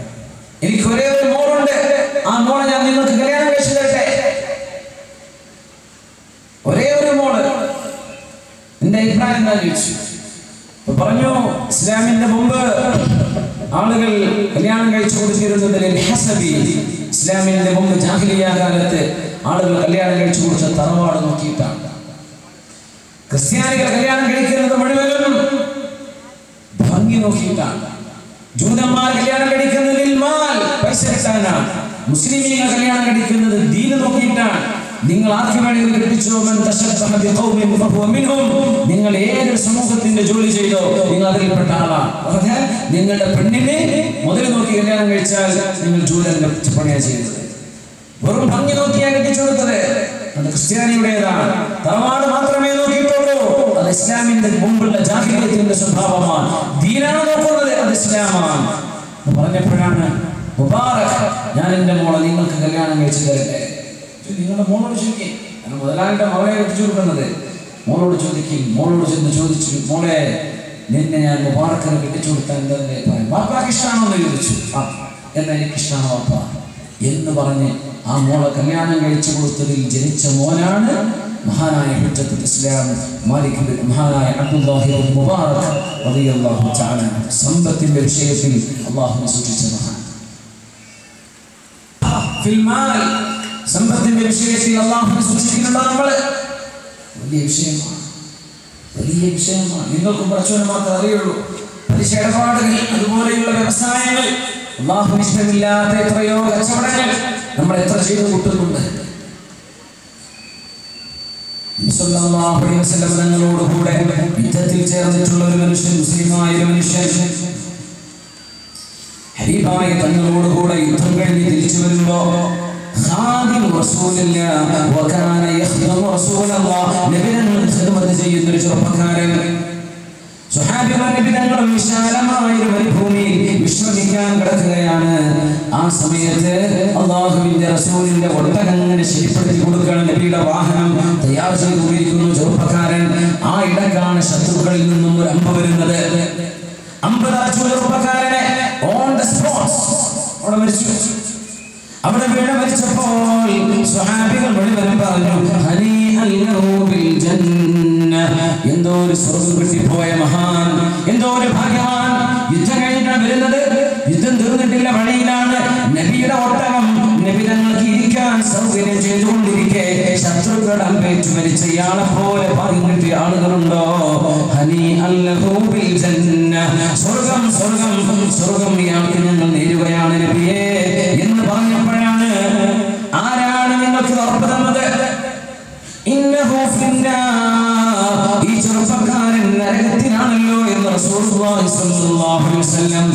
എനിക്ക് ഒരേ ഒരു മോളുണ്ട്, ആ മോളെ ഞാൻ നിങ്ങൾക്ക് കല്യാണം കഴിച്ചു തരട്ടെ. ഒരേ ഒരു മോള്, എന്റെ അഭിപ്രായം എന്താ ചോദിച്ചു. പറഞ്ഞു, ഇസ്ലാമിന്റെ മുമ്പ് ആളുകൾ കല്യാണം കഴിച്ചു കൊടുത്തിരുന്നതിൽ ഹസബി, ഇസ്ലാമിന്റെ മുമ്പ് ജാഹിലിയ്യ കാലത്ത് ആളുകൾ കല്യാണം കഴിച്ചു കൊടുത്ത തറവാട് നോക്കിയിട്ടാണ്. ക്രിസ്ത്യാനികൾ കല്യാണം കഴിക്കുന്നത് മുഴുവനും ഭംഗി നോക്കിയിട്ടാണ്. ജൂതന്മാർ കല്യാണം കഴിക്കുന്നതിൽ പൈസ കിട്ടാനാണ്. മുസ്ലിമീങ്ങൾ കല്യാണം കഴിക്കുന്നത് ദീന് നോക്കിയിട്ടാണ്. നിങ്ങൾ ആർക്ക് വേണമെങ്കിലും കെട്ടിച്ചോ, നിങ്ങൾ ഏതൊരു സമൂഹത്തിന്റെ ജോലി ചെയ്തോ നിങ്ങൾ അതിൽപ്പെട്ട ആളാണ്. പറഞ്ഞാൽ നിങ്ങളുടെ പെണ്ണിനെ മുതൽ നോക്കി കല്യാണം കഴിച്ചാൽ നിങ്ങൾ ജൂതന്റെ പണിയാണ് ചെയ്യുന്നത്. വെറും ഭംഗി നോക്കിയാൽ കെട്ടിച്ചു കൊടുത്തത് അത് ക്രിസ്ത്യാനിയുടേതാണ്. തറവാട് മാത്രമേ നോക്കിയിട്ടുള്ളൂ. അത് ഇസ്ലാമിന്റെ മുമ്പുള്ള ജാഹിലിയ്യത്തിന്റെ സ്വഭാവമാണ്. ദീനാണ് നോക്കുന്നത്, അത് ഇസ്ലാമാണ്. പറഞ്ഞപ്പോഴാണ് മുബാറക്, ഞാൻ എന്റെ മോളെ നിങ്ങൾക്ക് കല്യാണം കഴിച്ചു തരട്ടെ. നിങ്ങളുടെ മോളോട് ചോദിക്കും. മുതലാളിയുടെ മകളെ കെട്ടിച്ചു കൊടുക്കുന്നത്. മോളോട് ചോദിക്കും. മോളോട് ചെന്ന് ചോദിച്ചു, മോളെ നിന്നെ ഞാൻ മുബാറക്കിന് കെട്ടിച്ചു കൊടുത്താൽ എന്താ പറയാം? വാപ്പാക്ക് ഇഷ്ടമാണോ എന്ന് ചോദിച്ചു. ആ എന്നാ എനിക്കിഷ്ടമാണ് വാപ്പ എന്ന് പറഞ്ഞ് ആ മോളെ കല്യാണം കഴിച്ചു കൊടുത്തതിൽ ജനിച്ച മോനാണ് മഹാനായ ഹുജ്ജത്തുൽ ഇസ്ലാം മഹാനായ അബ്ദുല്ലാഹി ഇബ്നു മുബാറക് റളിയല്ലാഹു തആല. സമ്പത്തിന്റെ വിഷയത്തിൽ അല്ലാഹുവിനെ സൂക്ഷിച്ച മഹാൻ. ഫിൽമാൽ, സമ്പത്തിന്റെ വിഷയത്തിൽ അല്ലാഹുവിനെ സൂക്ഷിക്കുന്നുണ്ടോ നമ്മൾ? വലിയ വിഷയമാണ്, വലിയ വിഷയമാണ്. നിങ്ങൾക്കും പടച്ചവനെ മാത്രമേ അറിയുള്ളൂ. പലിശ ഇടപാടുകൾ, അതുപോലെയുള്ള വ്യവസായങ്ങൾ, അല്ലാഹുവിന് ഇഷ്ടമില്ലാത്ത എത്രയോ കച്ചവടങ്ങൾ നമ്മൾ എത്ര ചെയ്തു കൂട്ടുന്നുണ്ട്. തങ്ങളോടുകൂടെ യുദ്ധത്തിൽ ചേർന്നിട്ടുള്ള ഒരു മനുഷ്യൻ, മുസ്ലിമായ ഒരു മനുഷ്യൻ, ഹബീബായ തങ്ങളോടുകൂടെ യുദ്ധം കഴിഞ്ഞ് തിരിച്ചു വരുമ്പോ ചെയ്യുന്നൊരു ചെറുപ്പക്കാരൻ, വിശാലമായൊരു മരുഭൂമിയിൽ വിശ്രമിക്കാൻ കിടക്കുകയാണ്. ആ സമയത്ത് അല്ലാഹുവിന്റെ റസൂലിന്റെ ഒട്ടകങ്ങനെ ശരിപ്പെടുത്തി കൊടുക്കുകയാണ്. നബിയുടെ വാഹനം തയ്യാർ ചെയ്തുകൊണ്ടിരിക്കുന്നു ചെറുപ്പക്കാരൻ. ആ ഇടക്കാണ് ശത്രുക്കളിൽ നിന്നും ഒരു അമ്പ് വരുന്നത്. അമ്പ് തറച്ചു ചെറുപ്പക്കാരനെ ഓൺ ദ സ്പോട്ട് അവിടെ മരിച്ചു. അവിടെ വീണ് മരിച്ചപ്പോൾ സ്വഹാബികൾ മുഴുവൻ പറഞ്ഞു, എന്തോ ഒരു സ്വർഗം കിട്ടിപ്പോയ മഹാൻ, എന്തോ ഒരു ഭാഗ്യവാൻ. യുദ്ധം കഴിഞ്ഞിട്ടാണ് വരുന്നത്. യുദ്ധം തീർന്നിട്ടില്ല, വഴിയിലാണ്. നബിയുടെ ഒട്ടകം നബി തങ്ങൾക്ക് ഇരിക്കാൻ സൗകര്യം ചെയ്തുകൊണ്ടിരിക്കെ ശത്രുക്കൾ അമ്പേറ്റു മരിച്ച ഇയാളെ പോലെ പറഞ്ഞിട്ട് ആളുകളുണ്ടോ? ഹനി അല്ലഹു ബിൽ ജന്ന, സ്വർഗം സ്വർഗം സ്വർഗം ഇയാൾക്ക് ഞങ്ങൾ നേരുകയാണ് നബിയേ എന്ന് പറഞ്ഞപ്പോഴാണ് ആരാണ് നിങ്ങൾക്ക് ഉറപ്പ് തന്നത്? ഇന്നഹു ഫിന്നാർ, ഈ ചെറുപ്പക്കാരൻ നരകത്തിലാണല്ലോ എന്ന് റസൂലുള്ളാഹി സ്വല്ലല്ലാഹു അലൈഹി വസല്ലം.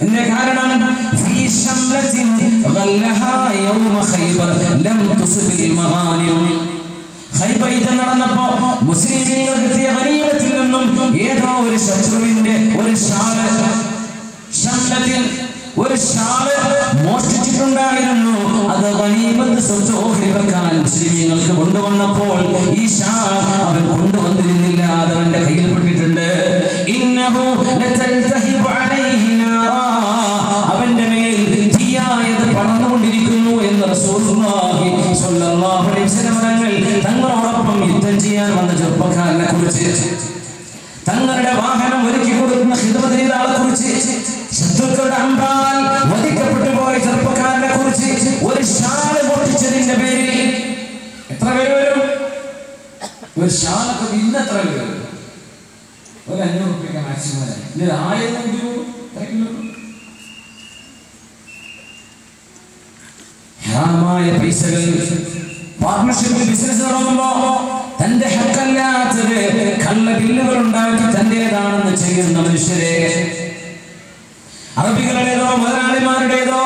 എന്ന കാരണം ഫീ ശംലത്തിൻ ഗല്ലഹാ യൗമ ഖൈബർ ലം തുസ്ബിൽ മഗാനിം. ഖൈബർ യുദ്ധം നടന്നപ്പോൾ മുസ്ലിമീങ്ങൾ കിട്ടിയ ഗനീമത്തിൽ നിന്നും ഏതോ ഒരു ശത്രുവിന്റെ ഒരു ഷാള്, ശംലത്തിൽ ഒരു ഷാള് മോഷ്ടിച്ചിട്ടുണ്ടായിരുന്നു. അത് ഗനീമത്ത് സ്വത്ത് ഓഹരി വെക്കാൻ മുസ്ലിമീങ്ങൾക്ക് കൊണ്ടുവന്നപ്പോൾ ഈ ഷാൾ അവൻ കൊണ്ടുവന്നിരുന്നില്ല, അത് അവന്റെ കയ്യിൽ പെട്ടിട്ടുണ്ട്. ഇന്നഹു ലതൽതഹിബു അലൈഹി നാറാ, അവന്റെ മേൽ തീയായത് പടർന്നുകൊണ്ടിരിക്കുന്നു എന്ന് റസൂലുള്ളാഹി സ്വല്ലല്ലാഹു അലൈഹി വസല്ലം തങ്ങളോടൊപ്പം യുദ്ധം ചെയ്യാൻ വന്ന ചെറുപ്പക്കാരനെ കുറിച്ച്, തങ്ങളുടെ വാഹനം ഒരുക്കി കൊടുക്കുന്ന ഖിദ്മത്ത് ചെയ്ത ആളെ കുറിച്ച്, ശത്രുക്കളുടെ അമ്പാൽ വധിക്കപ്പെട്ടു പോയ ചെറുപ്പക്കാരനെ കുറിച്ച് ഒരു ഷാള് പൊട്ടിച്ചതിന്റെ പേരിൽ എത്ര പേര് വരും? ഒരു ഷാളൊക്കെ ഇന്ന് എത്ര പേര് വരും? ഒരു 500 രൂപയ്ക്ക് മാക്സിമം വരാം. ഇത് 1000 രൂപ ഹറാമായ പൈസകൾ പാർട്ണർഷിപ്പിൽ ബിസിനസ് നടത്തുമ്പോ തന്റെ ഹക്കല്ലാത്തത് കള്ള ബില്ലുകൾ ഉണ്ടാക്കി തന്റേതാണെന്ന് ചെയ്യുന്ന മനുഷ്യരെ, അറബികളുടേതോ മുതലാളിമാരുടേതോ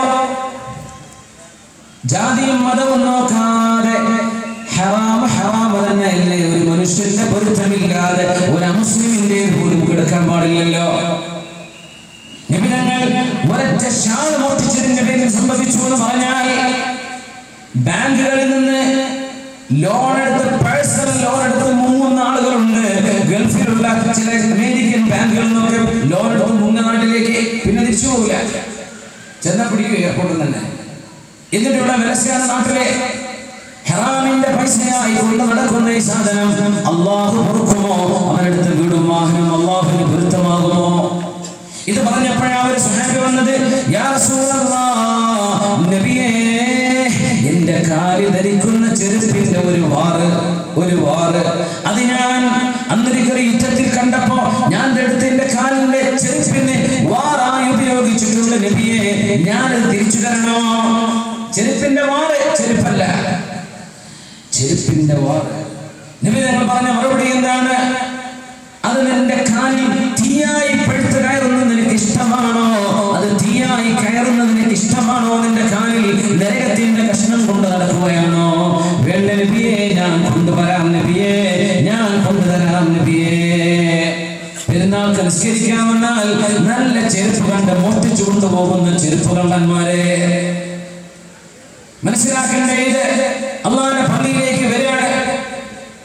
ജാതിയും മതവും നോക്കാതെ ഹറാം ഹറാം തന്നെയല്ലേ, ഒരു മനുഷ്യന്റെ പൊരുത്തമില്ലാതെ ഒരു അമുസ്ലിമിന്റെ പോലും കിടക്കാൻ പാടില്ലല്ലോ. നിബിധങ്ങൾ ഒരൊറ്റ ഷാൾ മോഷ്ടിച്ചതിന്റെ പേരിൽ സംഭവിച്ചു എന്ന് പറഞ്ഞാൽ ബാങ്കുകളിൽ നിന്ന് ലോൺ എടുത്ത്, പേഴ്സണൽ ലോൺ എടുത്ത് മുങ്ങുന്ന ആളുകളുണ്ട്. ഗൾഫിലുള്ള ചില അമേരിക്കൻ ബാങ്കുകളിൽ നിന്നൊക്കെ ലോൺ എടുത്ത് മുങ്ങുന്ന നാട്ടിലേക്ക് പിന്നെ തിരിച്ചു പോകില്ല, ചെന്നാ പിടിക്കുക എയർപോർട്ടിൽ തന്നെ. എന്നിട്ട് ഇവിടെ വിലസിയാണ് നാട്ടിലെ ഹറാമിന്റെ പൈസയായി കൊണ്ട് നടക്കുന്ന ഈ സാധനം അള്ളാഹു പൊറുക്കുമോ? അവനെടുത്ത് വീടും വാഹനം അള്ളാഹുവിന് പൊരുത്തമാകുമോ? ഇത് പറഞ്ഞപ്പോഴാണ് ഒരു സ്വഹാബി വന്നത്, യാ റസൂലല്ലാഹ്, നബിയേ, എന്റെ കാലിൽ ധരിക്കുന്ന ചെരുപ്പിന്റെ ഒരു വാറ് അത് ഞാൻ അന്നൊരിക്കൽ യുദ്ധത്തിൽ കണ്ടപ്പോ ഞാൻ എടുത്ത് എന്റെ കാലിന്റെ ചെരുപ്പിന് വാറായി ഉപയോഗിച്ചിട്ടുള്ള നബിയെ, ഞാനത് തിരിച്ചു തരണോ? ചെരുപ്പിന്റെ വാറ് ചെരുപ്പല്ല, ചെരുപ്പിന്റെ വാറ്. നബി തങ്ങൾ പറഞ്ഞ മറുപടി എന്താണ്? അത് നിന്റെ കാലിൽ തീയായി പഴുത്ത് കയറുന്നത് നിനക്ക് ഇഷ്ടമാണോ? അത് തീയായി കയറുന്നത് നിനക്ക് ഇഷ്ടമാണോ? നിന്റെ കാലിൽ നരകത്തിന്റെ കഷ്ണം കൊണ്ട് നടക്കുകയാണോ? വേണ്ട നബിയെ, ഞാൻ കൊണ്ടുവരാം നബിയെ, ഞാൻ കൊണ്ടുതരാം നബിയെ. പെരുന്നാൾക്ക് നിസ്കരിക്കാമെന്നാൽ നല്ല ചെരുപ്പ് കണ്ട് മോഷ്ടിച്ചു കൊണ്ടുപോകുന്ന ചെരുപ്പ് കള്ളന്മാരെ മനസ്സിലാക്കേണ്ട. ഇത് അള്ളാഹുവിന്റെ പള്ളിയിലേക്ക് വരികയാണ്,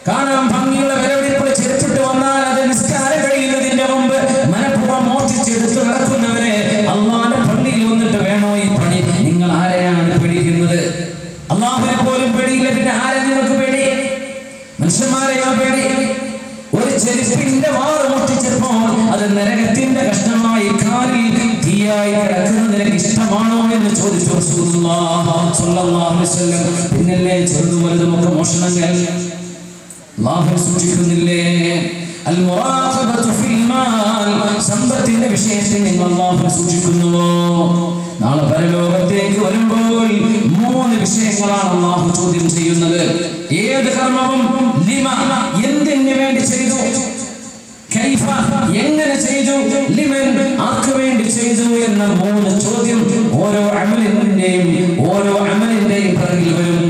കാണാൻ ഭംഗിയുള്ള വിലപിടിപ്പുള്ള ചെരുപ്പിട്ട് വന്നാൽ അത് നിസ്കാരം കഴിയുന്നതിന്റെ മുമ്പ് മനഃപൂർവ്വം മോഷ്ടിച്ചെടുത്ത് നടക്കുന്നവരെ അള്ളാഹുവിന്റെ പള്ളിയിൽ വന്നിട്ട് വേണോ ഈ പണി? നിങ്ങൾ ആരെയാണ് പേടിക്കുന്നത്? അള്ളാഹുവിനെ പോലും പേടിയില്ല, പിന്നെ ആരെ നിങ്ങൾക്ക് പേടി? മനുഷ്യന്മാരെയോ പേടി? ഒരു ചെരുപ്പിന്റെ വാറ് മോഷ്ടിച്ചപ്പോൾ അത് നരകത്തിന്റെ കഷ്ണമായി കാലിൽ തീയായി കിടക്കുന്നത് നിനക്ക് ഇഷ്ടമാണോ എന്ന് ചോദിച്ചു റസൂലുള്ളാഹി സ്വല്ലല്ലാഹു അലൈഹി വസല്ലം. പിന്നല്ലേ ചെറുതും വലുതുമൊക്കെ മോഷണങ്ങൾ അല്ലാഹു സൂക്ഷിക്കുന്നില്ലേ? അൽ മുറാഖബത്തു ഫിൽ മാൽ, സമ്പത്തിന്റെ വിഷയത്തിൽ നിങ്ങൾ അല്ലാഹു സൂക്ഷിക്കുന്നുവോ? നാളെ പരലോകത്തേക്ക് വരുമ്പോൾ 3 വിഷയങ്ങളാണ് അല്ലാഹു ചോദ്യം ചെയ്യുന്നത്. ഏത് കർമ്മവും ലിമ, എന്തിനു വേണ്ടി ചെയ്തു, കൈഫ, എങ്ങനെ ചെയ്തു, ലിമൻ, ആർക്ക് വേണ്ടി ചെയ്തു എന്ന 3 ചോദ്യം ഓരോ അമലിന്റെയും പിറകിൽ വരും.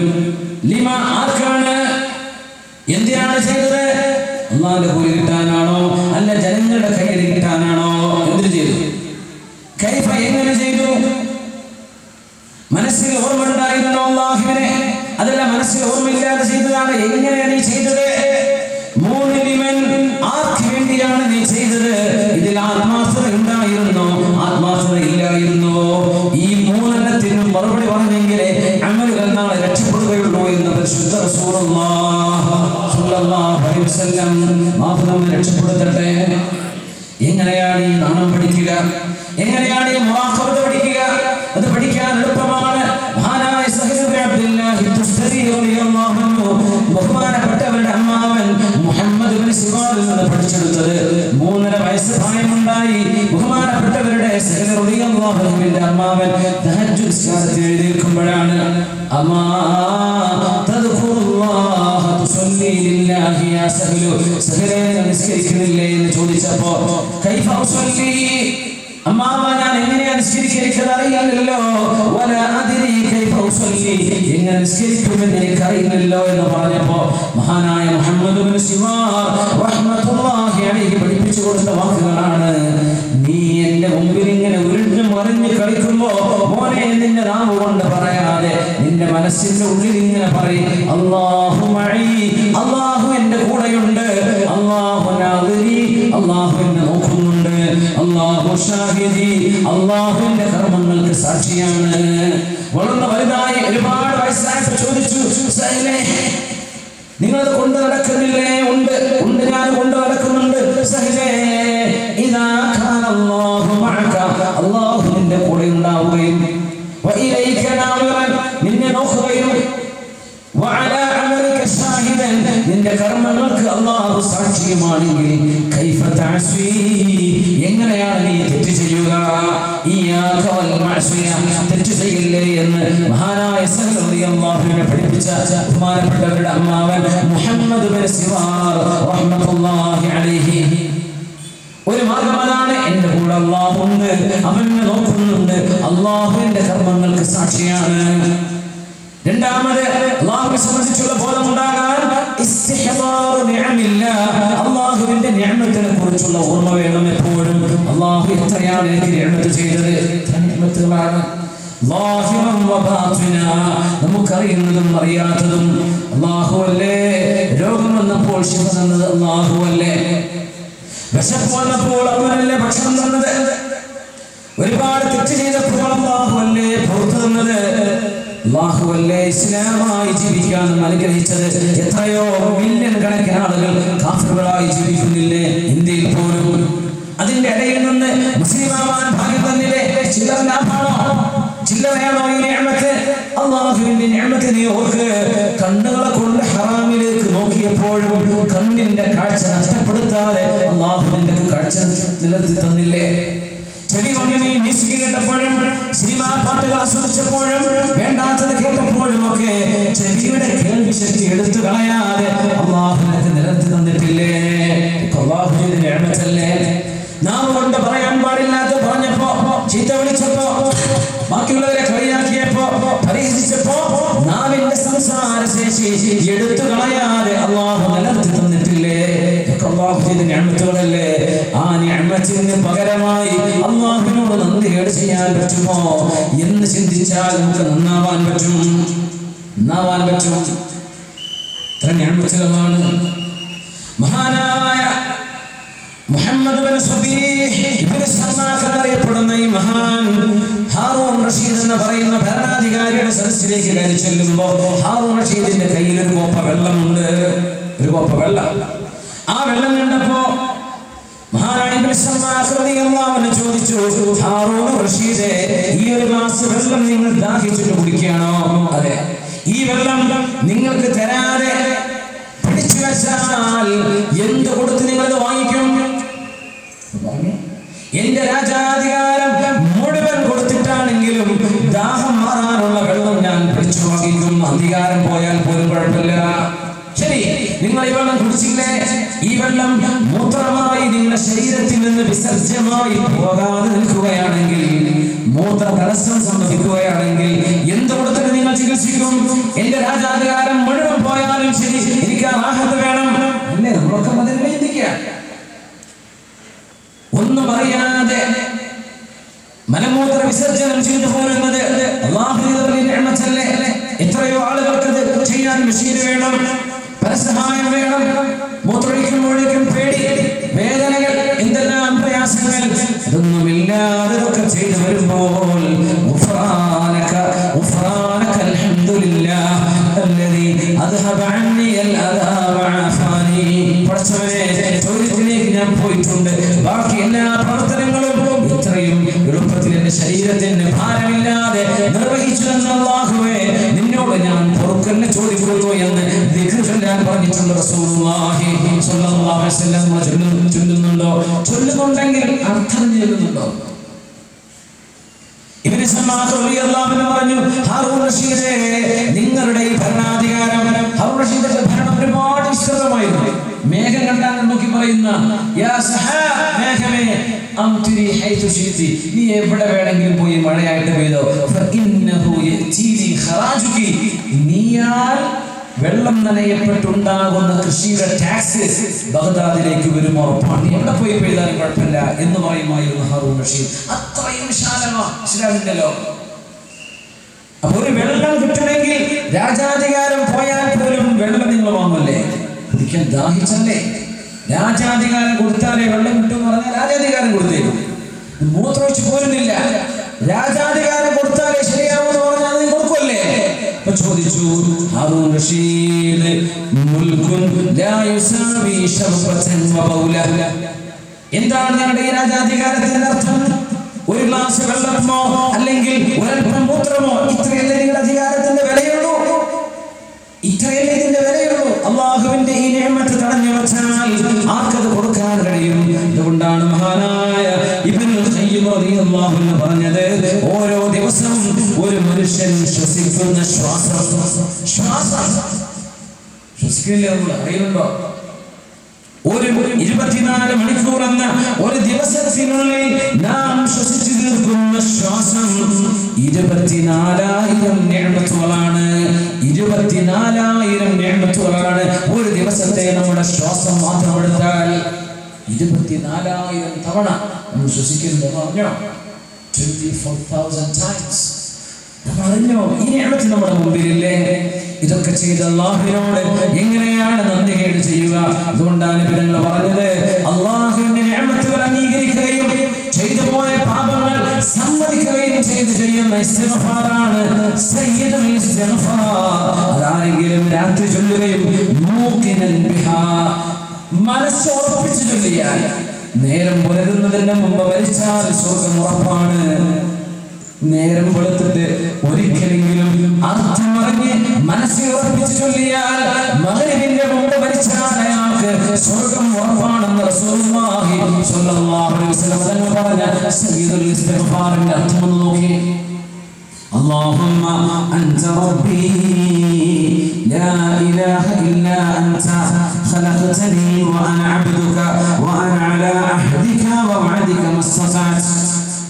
ലിമ, ആർക്കാണ്, എന്തിനാണ് ചെയ്തത്? അള്ളാഹുവിന്റെ കൂലി കിട്ടാനാണോ അല്ല ജനങ്ങളുടെ കയ്യിൽ കിട്ടാനാണോ? എന്തിനു ചെയ്തു? കൈഫ, എങ്ങനെ ചെയ്തു? മനസ്സിൽ ഓർമ്മ ഉണ്ടായിരുന്നോ അള്ളാഹുവിനെ? അതല്ല മനസ്സിൽ ഓർമ്മയില്ലാതെ ചെയ്തതാണ്. എങ്ങനെയാണ് നീ ചെയ്തത്? 3 ലിമൻ, ആർക്ക് വേണ്ടിയാണ് നീ ചെയ്തത്? ഇതിൽ ആത്മാർത്ഥത ഉണ്ടായിരുന്നോ ആത്മാർത്ഥത ഇല്ലായിരുന്നോ? ഈ 3 മറുപടി പറഞ്ഞെങ്കിലേ അമലുകൾ നാളെ രക്ഷപ്പെടുകയുള്ളൂ എന്ന് പരിശുദ്ധ റസൂലുള്ളാഹി സ്വല്ലല്ലാഹു അലൈഹി വസല്ലം. മാഫുദം രക്ഷപ്പെടുത്തട്ടെ. എങ്ങനെയാണ് ഈ നാണം പഠിക്കുക? എങ്ങനെയാണ് ഈ മുറാഖബത്ത് പഠിക്കുക? അത് പഠിക്കാൻ എളുപ്പമാണ്. മഹാനായ സഹൽ ഇബ്നു അബ്ദുല്ലാഹി തുസ്തരി റളിയല്ലാഹു അൻഹു ബഹുമാനപ്പെട്ടവരുടെ അമ്മാവൻ മുഹമ്മദ് ഇബ്നു സിവാറിൽ നിന്ന് പഠിച്ചെടുത്തത് 3.5 വയസ്സ് പ്രായമുണ്ടായി ബഹുമാനപ്പെട്ടവരുടെ സഹൽ റളിയല്ലാഹു അൻഹുവിന്റെ അമ്മാവൻ തഹജ്ജുദ് നിസ്കാരത്തിൽ എഴുന്നേൽക്കുമ്പോഴാണ് അമാ തദ്ഖുറുല്ലാഹ തുസല്ലി ലില്ലാഹി യാ സഹലു, സഹലേ നിസ്കരിക്കുന്നില്ലേ എന്ന് ചോദിച്ചപ്പോ കൈഫ ഉസല്ലി, അമ്മാവ ഞാൻ എങ്ങനെയാണ് നിസ്കരിക്കുന്നത് അറിയില്ലല്ലോ, വല അദ്രി കൈഫ ഉസല്ലി, എങ്ങനെ നിസ്കരിക്കുമെന്ന് എനിക്കറിയില്ലല്ലോ എന്ന് പറഞ്ഞപ്പോ മഹാനായ മുഹമ്മദ് ഇബ്നു സിവാർ റഹ്മത്തുള്ളാഹി അലൈഹി പഠിപ്പിച്ചു കൊടുത്ത വാക്കുകളാണ്, നീ എന്റെ മുമ്പിൽ ഇങ്ങനെ ഉരുണ്ട് മറിഞ്ഞ് കളിക്കുമ്പോ മോനെ നിന്റെ നാവ് കൊണ്ട് പറയാതെ നിന്റെ മനസ്സിന്റെ ഉള്ളിൽ ഇങ്ങനെ പറയും, അല്ലാഹു മഈ, അല്ലാഹു എന്റെ കൂടെയുണ്ട്, അല്ലാഹു നാദിരി, അല്ലാഹു എന്നെ നോക്കുന്നുണ്ട്, അല്ലാഹു ഷാഹിദി, അല്ലാഹു എന്റെ കർമ്മങ്ങൾക്ക് സാക്ഷിയാണ്. വളർന്ന വലുതായി ഒരുപാട് വയസ്സായപ്പോൾ ചോദിച്ചു, സഹലേ നിങ്ങളത് കൊണ്ട് നടക്കുന്നില്ലേ? ഉണ്ട്, ഞാൻ കൊണ്ട് നടക്കുന്നുണ്ട്. സഹലേ ഇദാ കാന അല്ലാഹു മഅക, അല്ലാഹു നിന്റെ കൂടെ ഉണ്ടാവുകയും വഇലൈക നാദിറൻ, നിന്നെ നോക്കുകയും വഅലാ അമലിക ഷാഹിദൻ, നിന്റെ കർമ്മങ്ങൾക്ക് അല്ലാഹു സാക്ഷിയുമാണെങ്കിൽ കൈഫ തഅസി, എങ്ങനെയാണ് നീ തെറ്റ് ചെയ്യുക? ഇയ്യാക വൽ മഅസിയ, തെറ്റ് ചെയ്യില്ലേ എന്ന് മഹാനായ സഹൽ റളിയല്ലാഹു അൻഹു പഠിപ്പിച്ച ബഹുമാനപ്പെട്ടവരുടെ അമ്മാവൻ മുഹമ്മദ് ഇബ്നു സിവാർ റഹ്മത്തുള്ളാഹി അലൈഹി. ഒരു മാർഗ്ഗം അതാണ്, എന്റെ കൂടെ അല്ലാഹു ഉണ്ട്, അവൻ നോക്കുന്നുണ്ട്, അല്ലാഹു എന്റെ കർമ്മങ്ങൾക്ക് സാക്ഷിയാണ്. രണ്ടാമത് അല്ലാഹുവിനെ സംബന്ധിച്ചുള്ള ബോധം ഉണ്ടാകാൻ ഇസ്തിഹ്ദാർ നിഅമില്ലാഹ്, അല്ലാഹുവിന്റെ നിഅമത്തിനെ കുറിച്ചുള്ള ഓർമ്മ വേണം എപ്പോഴും. അല്ലാഹു എത്രയാണ് എനിക്ക് നിഅമത്ത് ചെയ്തത്, എത്ര നിഅമത്തുകളാണ്, ളാഹിറൻ വ ബാതിന, നമുക്കറിയുന്നതും അറിയാത്തതും. അല്ലാഹു അല്ലേ രോഗം വന്നപ്പോൾ ശിഫ തന്നത്, അല്ലാഹു അല്ലേ വിശപ്പ് വന്നപ്പോൾ അവനല്ലേ ഭക്ഷണം തന്നത്, ഒരുപാട് തെറ്റ് ചെയ്തപ്പോൾ അല്ലാഹു അല്ലേ പുറത്തു തന്നത്, അല്ലാഹു അല്ലേ ഇസ്ലാമായി ജീവിക്കാൻ അനുഗ്രഹിച്ചത്. എത്രയോ മില്യൺ കണക്കിന് ആളുകൾ കാഫിറുകളായി ജീവിക്കുന്നില്ലേ ഇന്ത്യയിൽ പോലും. അതിന്റെ ഇടയിൽ നിന്ന് മുസ്ലിമാവാൻ ഭാഗ്യം തന്നില്ലേ? ചില്ലറ ലാഭമാണോ, ചില്ലറയാണോ ഈ നിഅമത്ത്? അല്ലാഹുവിന്റെ നിഅമത്ത് നീ ഓർക്ക്. കണ്ണുകളെ കൊണ്ട് ഹറാമിലേക്ക് നോക്കിയപ്പോഴും കണ്ണിന്റെ കാഴ്ച നഷ്ടപ്പെടുത്താതെ അല്ലാഹു നിന്റെ കാഴ്ച നിലനിർത്തി തന്നില്ലേ? ചെവി കൊണ്ട് നീ മ്യൂസിക് കേട്ടപ്പോഴും സിനിമാ പാട്ടുകൾ ആസ്വദിച്ചപ്പോഴും വേണ്ടാത്തത് കേട്ടപ്പോഴും ഒക്കെ ചെവിയുടെ കേൾവി ശക്തി എടുത്തു കളയാതെ അല്ലാഹു നിനക്ക് നിലനിർത്തി തന്നിട്ടില്ലേ? അല്ലാഹുവിന്റെ നിഅമത്തല്ലേ? നാം കൊണ്ട് പറയാൻ പാടില്ലാത്ത പറഞ്ഞപ്പോ, ചീത്ത വിളിച്ചപ്പോ, ബാക്കിയുള്ളവരെ കളിയാക്കിയപ്പോ, പരിഹസിച്ചപ്പോ നാവിന്റെ സംസാരശേഷി എടുത്തു കളയാതെ അല്ലാഹു നിലനിർത്തി തന്നിട്ടില്ലേ? അല്ലാഹുവിന്റെ നിഅമത്തുകളല്ലേ? ആ നിഅമത്തിന് പകരമായി അല്ലാഹുവിനോട് നന്ദികേട് ചെയ്യാൻ പറ്റുമോ എന്ന് ചിന്തിച്ചാൽ നമുക്ക് നന്നാവാൻ പറ്റും. ഇത്ര നിഅമത്തുകളാണ്. മഹാനായ മുഹമ്മദ് ഇബ്നു സബീഹ് ഇബ്നു സമാഖ് എന്നറിയപ്പെടുന്ന ഈ മഹാൻ ഹാറൂൻ റഷീദ് എന്ന് പറയുന്ന ഭരണാധികാരിയുടെ സദസ്സിലേക്ക് കയറി ചെല്ലുമ്പോൾ ഹാറൂൻ റഷീദിന്റെ കയ്യിൽ ഒരു കോപ്പ വെള്ളമുണ്ട്, ഒരു കോപ്പ വെള്ളം. ആ വെള്ളം കണ്ടപ്പോ മഹാനായ ഇബ്നു സമാഖ് റളിയല്ലാഹു അൻഹു ചോദിച്ചു, ഹാറൂൻ റഷീദേ, ഈ ഒരു ഗ്ലാസ് വെള്ളം നിങ്ങൾ ദാഹിച്ചിട്ട് കുടിക്കുകയാണോ? അതെ. ഈ വെള്ളം നിങ്ങൾക്ക് തരാതെ പിടിച്ചു വെച്ചാൽ എന്ത് കൊടുത്ത് നിങ്ങളത് വാങ്ങിക്കും? എന്റെ രാജാധികാരം മുഴുവൻ കൊടുത്തിട്ടാണെങ്കിലും ദാഹം മാറാനുള്ള വെള്ളം ഞാൻ പിടിച്ചു വാങ്ങിക്കും. അധികാരം പോയാൽ പോലും കുഴപ്പമില്ല. ശരി, നിങ്ങൾ ഈ വെള്ളം കുടിച്ചില്ലേ? ഈ വെള്ളം മൂത്രമായി നിങ്ങളുടെ ശരീരത്തിൽ നിന്ന് വിസർജ്യമായി പോകാതെ നിൽക്കുകയാണെങ്കിൽ, മൂത്ര തടസ്സം സംഭവിക്കുകയാണെങ്കിൽ എന്ത് കൊടുത്തിട്ട് നിങ്ങൾ ചികിത്സിക്കും? എന്റെ രാജാധികാരം മുഴുവൻ പോയാലും ശരി, എനിക്ക് ആ റാഹത്ത് വേണം അല്ലേ? നമ്മളൊക്കെ അതിനെ ചിന്തിക്കുക. ഒന്നും അറിയാതെ മലമൂത്ര വിസർജനം ചെയ്തു പോരുന്നത് അല്ലാഹുവിന്റെ നിഅമത്തല്ലേ? എത്രയോ ആളുകൾക്ക് അത് ചെയ്യാൻ മെഷീൻ വേണം, പരസഹായം വേണം, മൂത്രമൊഴിക്കുമ്പോഴേക്കും പേടി, വേദനകൾ, എന്തെല്ലാം പ്രയാസങ്ങൾ. ഇതൊന്നുമില്ലാതെ ഒക്കെ ചെയ്തു വരുമ്പോൾ الذي أذهب عني الأذى وعافاني. പടച്ചവനെ, തൊഴിലിലേക്ക് ഞാൻ പോയിട്ടുണ്ട്, ബാക്കി എല്ലാ പ്രവർത്തനങ്ങളും ഇത്രയും ശരീരത്തിന് ഭാരമില്ലാതെ നിർവഹിച്ചു എന്ന അല്ലാഹുവേ നിന്നോട് ഞാൻ പൊറുക്കലിനെ ചോദിക്കുന്നു എന്ന് ദിക്ർ ചൊല്ലാൻ പറഞ്ഞിട്ടുണ്ട് റസൂലുള്ളാഹി സ്വല്ലല്ലാഹു അലൈഹി വസല്ലം. ചൊല്ലുന്നുണ്ടോ? ചൊല്ലുന്നുണ്ടെങ്കിൽ അർത്ഥം ചെയ്യുന്നുണ്ടോ? ഇബ്നു സമാഅത്ത് റളിയല്ലാഹു അൻഹു പറഞ്ഞു, ഹാറൂൻ റഷീദേ, നിങ്ങളുടെ ഈ ഭരണാധികാരം, ഹാറൂൻ റഷീദിന്റെ ഭരണം ഒരുപാട് വിസ്തൃതമായിരുന്നു. മേഘം കണ്ടാൽ നോക്കി പറയുന്ന, യാ സഹാബ്, മേഘമേ, അംതിരി ഹൈതു ശിഇതി, നീ എവിടെ വേണമെങ്കിലും പോയി മഴയായിട്ട് പെയ്തോ, ഫഇന്നഹു യഅതീനി ഖറാജുകി, നീയാൽ വെള്ളം നനയപ്പെട്ടുണ്ടാകുന്ന കൃഷിയുടെ ടാക്സ് ബഗ്ദാദിലേക്ക് വരും, ഉറപ്പാണ്. എവിടെ പോയി പെയ്താലും കുഴപ്പമില്ല എന്ന് പറയുമായിരുന്നു ഹാറൂൻ റഷീദ്. അത്രയും വിശാലമാണ് ഇസ്ലാമിന്റെ ലോകം. അപ്പൊ ഒരു വെള്ളം കിട്ടണമെങ്കിൽ രാജാധികാരം പോയാൽ പോലും വെള്ളം നിങ്ങൾ വാങ്ങല്ലേ? കുടിക്കാൻ ദാഹിച്ചല്ലേ? രാജാധികാരം കൊടുത്താലേ വെള്ളം കിട്ടും പറഞ്ഞാൽ രാജാധികാരം കൊടുത്തേക്കും. മൂത്രമൊഴിച്ച് പോരുന്നില്ല, രാജാധികാരം കൊടുത്താലേ ശരിയാവുമെന്ന് പറഞ്ഞാൽ നീ കൊടുക്കുമല്ലേ? അപ്പൊ ചോദിച്ചു ഹാറൂൻ റഷീദ്, മുൽകുൻ ലാ യുസാവി ശർബതൻ വബൗല, എന്താണ് നിങ്ങളുടെ ഈ രാജാധികാരത്തിന്റെ അർത്ഥം? ഒരു ഗ്ലാസ് വെള്ളമോ അല്ലെങ്കിൽ ഒരൽപ്പം മൂത്രമോ, ഇത്രയല്ലേ നിങ്ങളുടെ അധികാരത്തിന്റെ വിലയുള്ളൂ? ഇത്രയല്ലേ ഇതിന്റെ വിലയുള്ളൂ? അള്ളാഹുവിന്റെ ഈ നിഅമത്ത് തടഞ്ഞു വെച്ചാൽ ആർക്കത് കൊടുക്കാൻ കഴിയും? അതുകൊണ്ടാണ് മഹാനായ ഇബ്നുൽ ഖയ്യിം റളിയല്ലാഹു അൻഹു പറഞ്ഞത്, ഓരോ ദിവസവും ഒരു മനുഷ്യൻ ശ്വസിക്കുന്ന ശ്വാസം ശ്വസിക്കില്ലേ? അറിയുന്നുണ്ടോ? ഒരു 24 മണിക്കൂർ എന്ന ഒരു ദിവസത്തിനുള്ളിൽ നാം ശ്വസിച്ചു തീർക്കുന്ന ശ്വാസം 24,000 നിഅമത്തുകളാണ്. 24,000 നിഅമത്തുകളാണ്. ഒരു ദിവസത്തെ നമ്മുടെ ശ്വാസം മാത്രം എടുത്താൽ 24,000 തവണ നമ്മൾ ശ്വസിക്കുന്നത് പറഞ്ഞോ, 24,000 times പറഞ്ഞോ. ഈ നിഅമത്ത് നമ്മുടെ മുമ്പിലില്ലേ? ഇതൊക്കെ ചെയ്ത അല്ലാഹുവിനോട് എങ്ങനെയാണ് നന്ദികേട് ചെയ്യുക? അതുകൊണ്ടാണ് നബികൾ പറഞ്ഞത്, അല്ലാഹുവിന്റെ നിഅമത്തുകൾ അംഗീകരിക്കുകയും ചെയ്തു പോയ പാപങ്ങൾ സമ്മതിക്കുകയും ചെയ്യുന്ന ഇസ്തിഗ്ഫാറാണ് സയ്യിദുൽ ഇസ്തിഗ്ഫാർ. അതാരെങ്കിലും രാത്രി ചൊല്ലുകയും മൂഖിനൻ ബിഹാ, മനസ്സുറപ്പിച്ച് ചൊല്ലിയാൽ നേരം പുലരുന്നതിന് മുമ്പ് മരിച്ചാൽ സ്വർഗ്ഗം ഉറപ്പാണ്. നേരം വെളുത്തിട്ട് ഒരിക്കലെങ്കിലും അർത്ഥമറിഞ്ഞ് മനസ്സിൽ ഉറപ്പിച്ച് ചൊല്ലിയാൽ മഗ്‌രിബിന്റെ മുമ്പ് മരിച്ചാൽ അയാൾക്ക് സ്വർഗ്ഗം ഉറപ്പാണെന്ന് റസൂലുള്ളാഹി സ്വല്ലല്ലാഹു അലൈഹി വസല്ലം തങ്ങൾ പറഞ്ഞ സയ്യിദുൽ ഇസ്തിഗ്ഫാറിന്റെ അർത്ഥം നോക്കി. اللهم أنت ربي لا إله إلا أنت خلقتني وأنا عبدك وأنا على عهدك ووعدك ما استطعت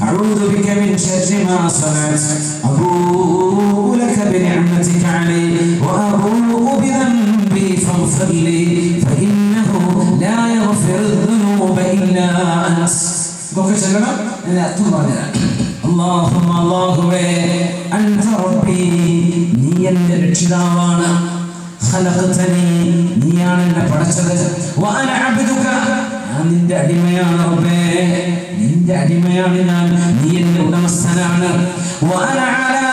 أعوذ بك من شر ما صنعت أبوء لك بنعمتك علي وأبوء بذنبي فاغفر لي فإنه لا يغفر الذنوب إلا أنت. اللهم اللهم أنت ربي نيان رشداوانا خلقتني نيان نبرشد وأنا عبدك നിന്റെ അടിമയാണ് റബ്ബേ, നിന്റെ അടിമയാണ് ഞാൻ, നീ എന്നെ ഉടമസ്ഥനാണ്. വഅനാ അലാ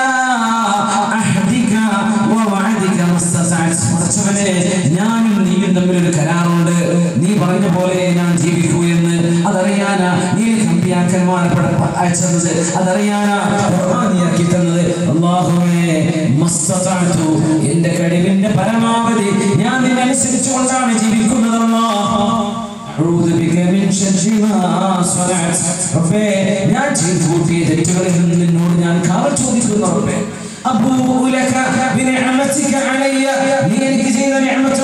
അഹ്ദിക വവഅദിക മസ്തതഅത്, പടച്ചവനെ ഞാനും നീയും തമ്മിലൊരു കരാറുണ്ട്, നീ പറഞ്ഞ പോലെ ഞാൻ ജീവിക്കൂ എന്ന്. അതറിയാനാ നീ അമ്പിയാക്കന്മാരെ അയച്ചത്, അതറിയാനാ ഖുർആനിയാക്കി തന്നത്. അല്ലാഹുവേ മസ്തതഅതു, എന്റെ കഴിവിന്റെ പരമാവധി ഞാൻ നിന്നെ അനുസരിച്ചുകൊണ്ടാണ് ജീവിക്കുന്നത്. അല്ലാഹ് أعوذ بك من شر ما صنعت ربي ഞാൻ ചെയ്തു കൂട്ടിയ തെറ്റുകളിൽ നിന്ന് നിന്നോട് ഞാൻ കാവൽ ചോദിക്കുന്നു റബ്ബേ. أبوء لك بنعمتك علي, നീ എനിക്ക് ചെയ്ത നിഅമത്ത്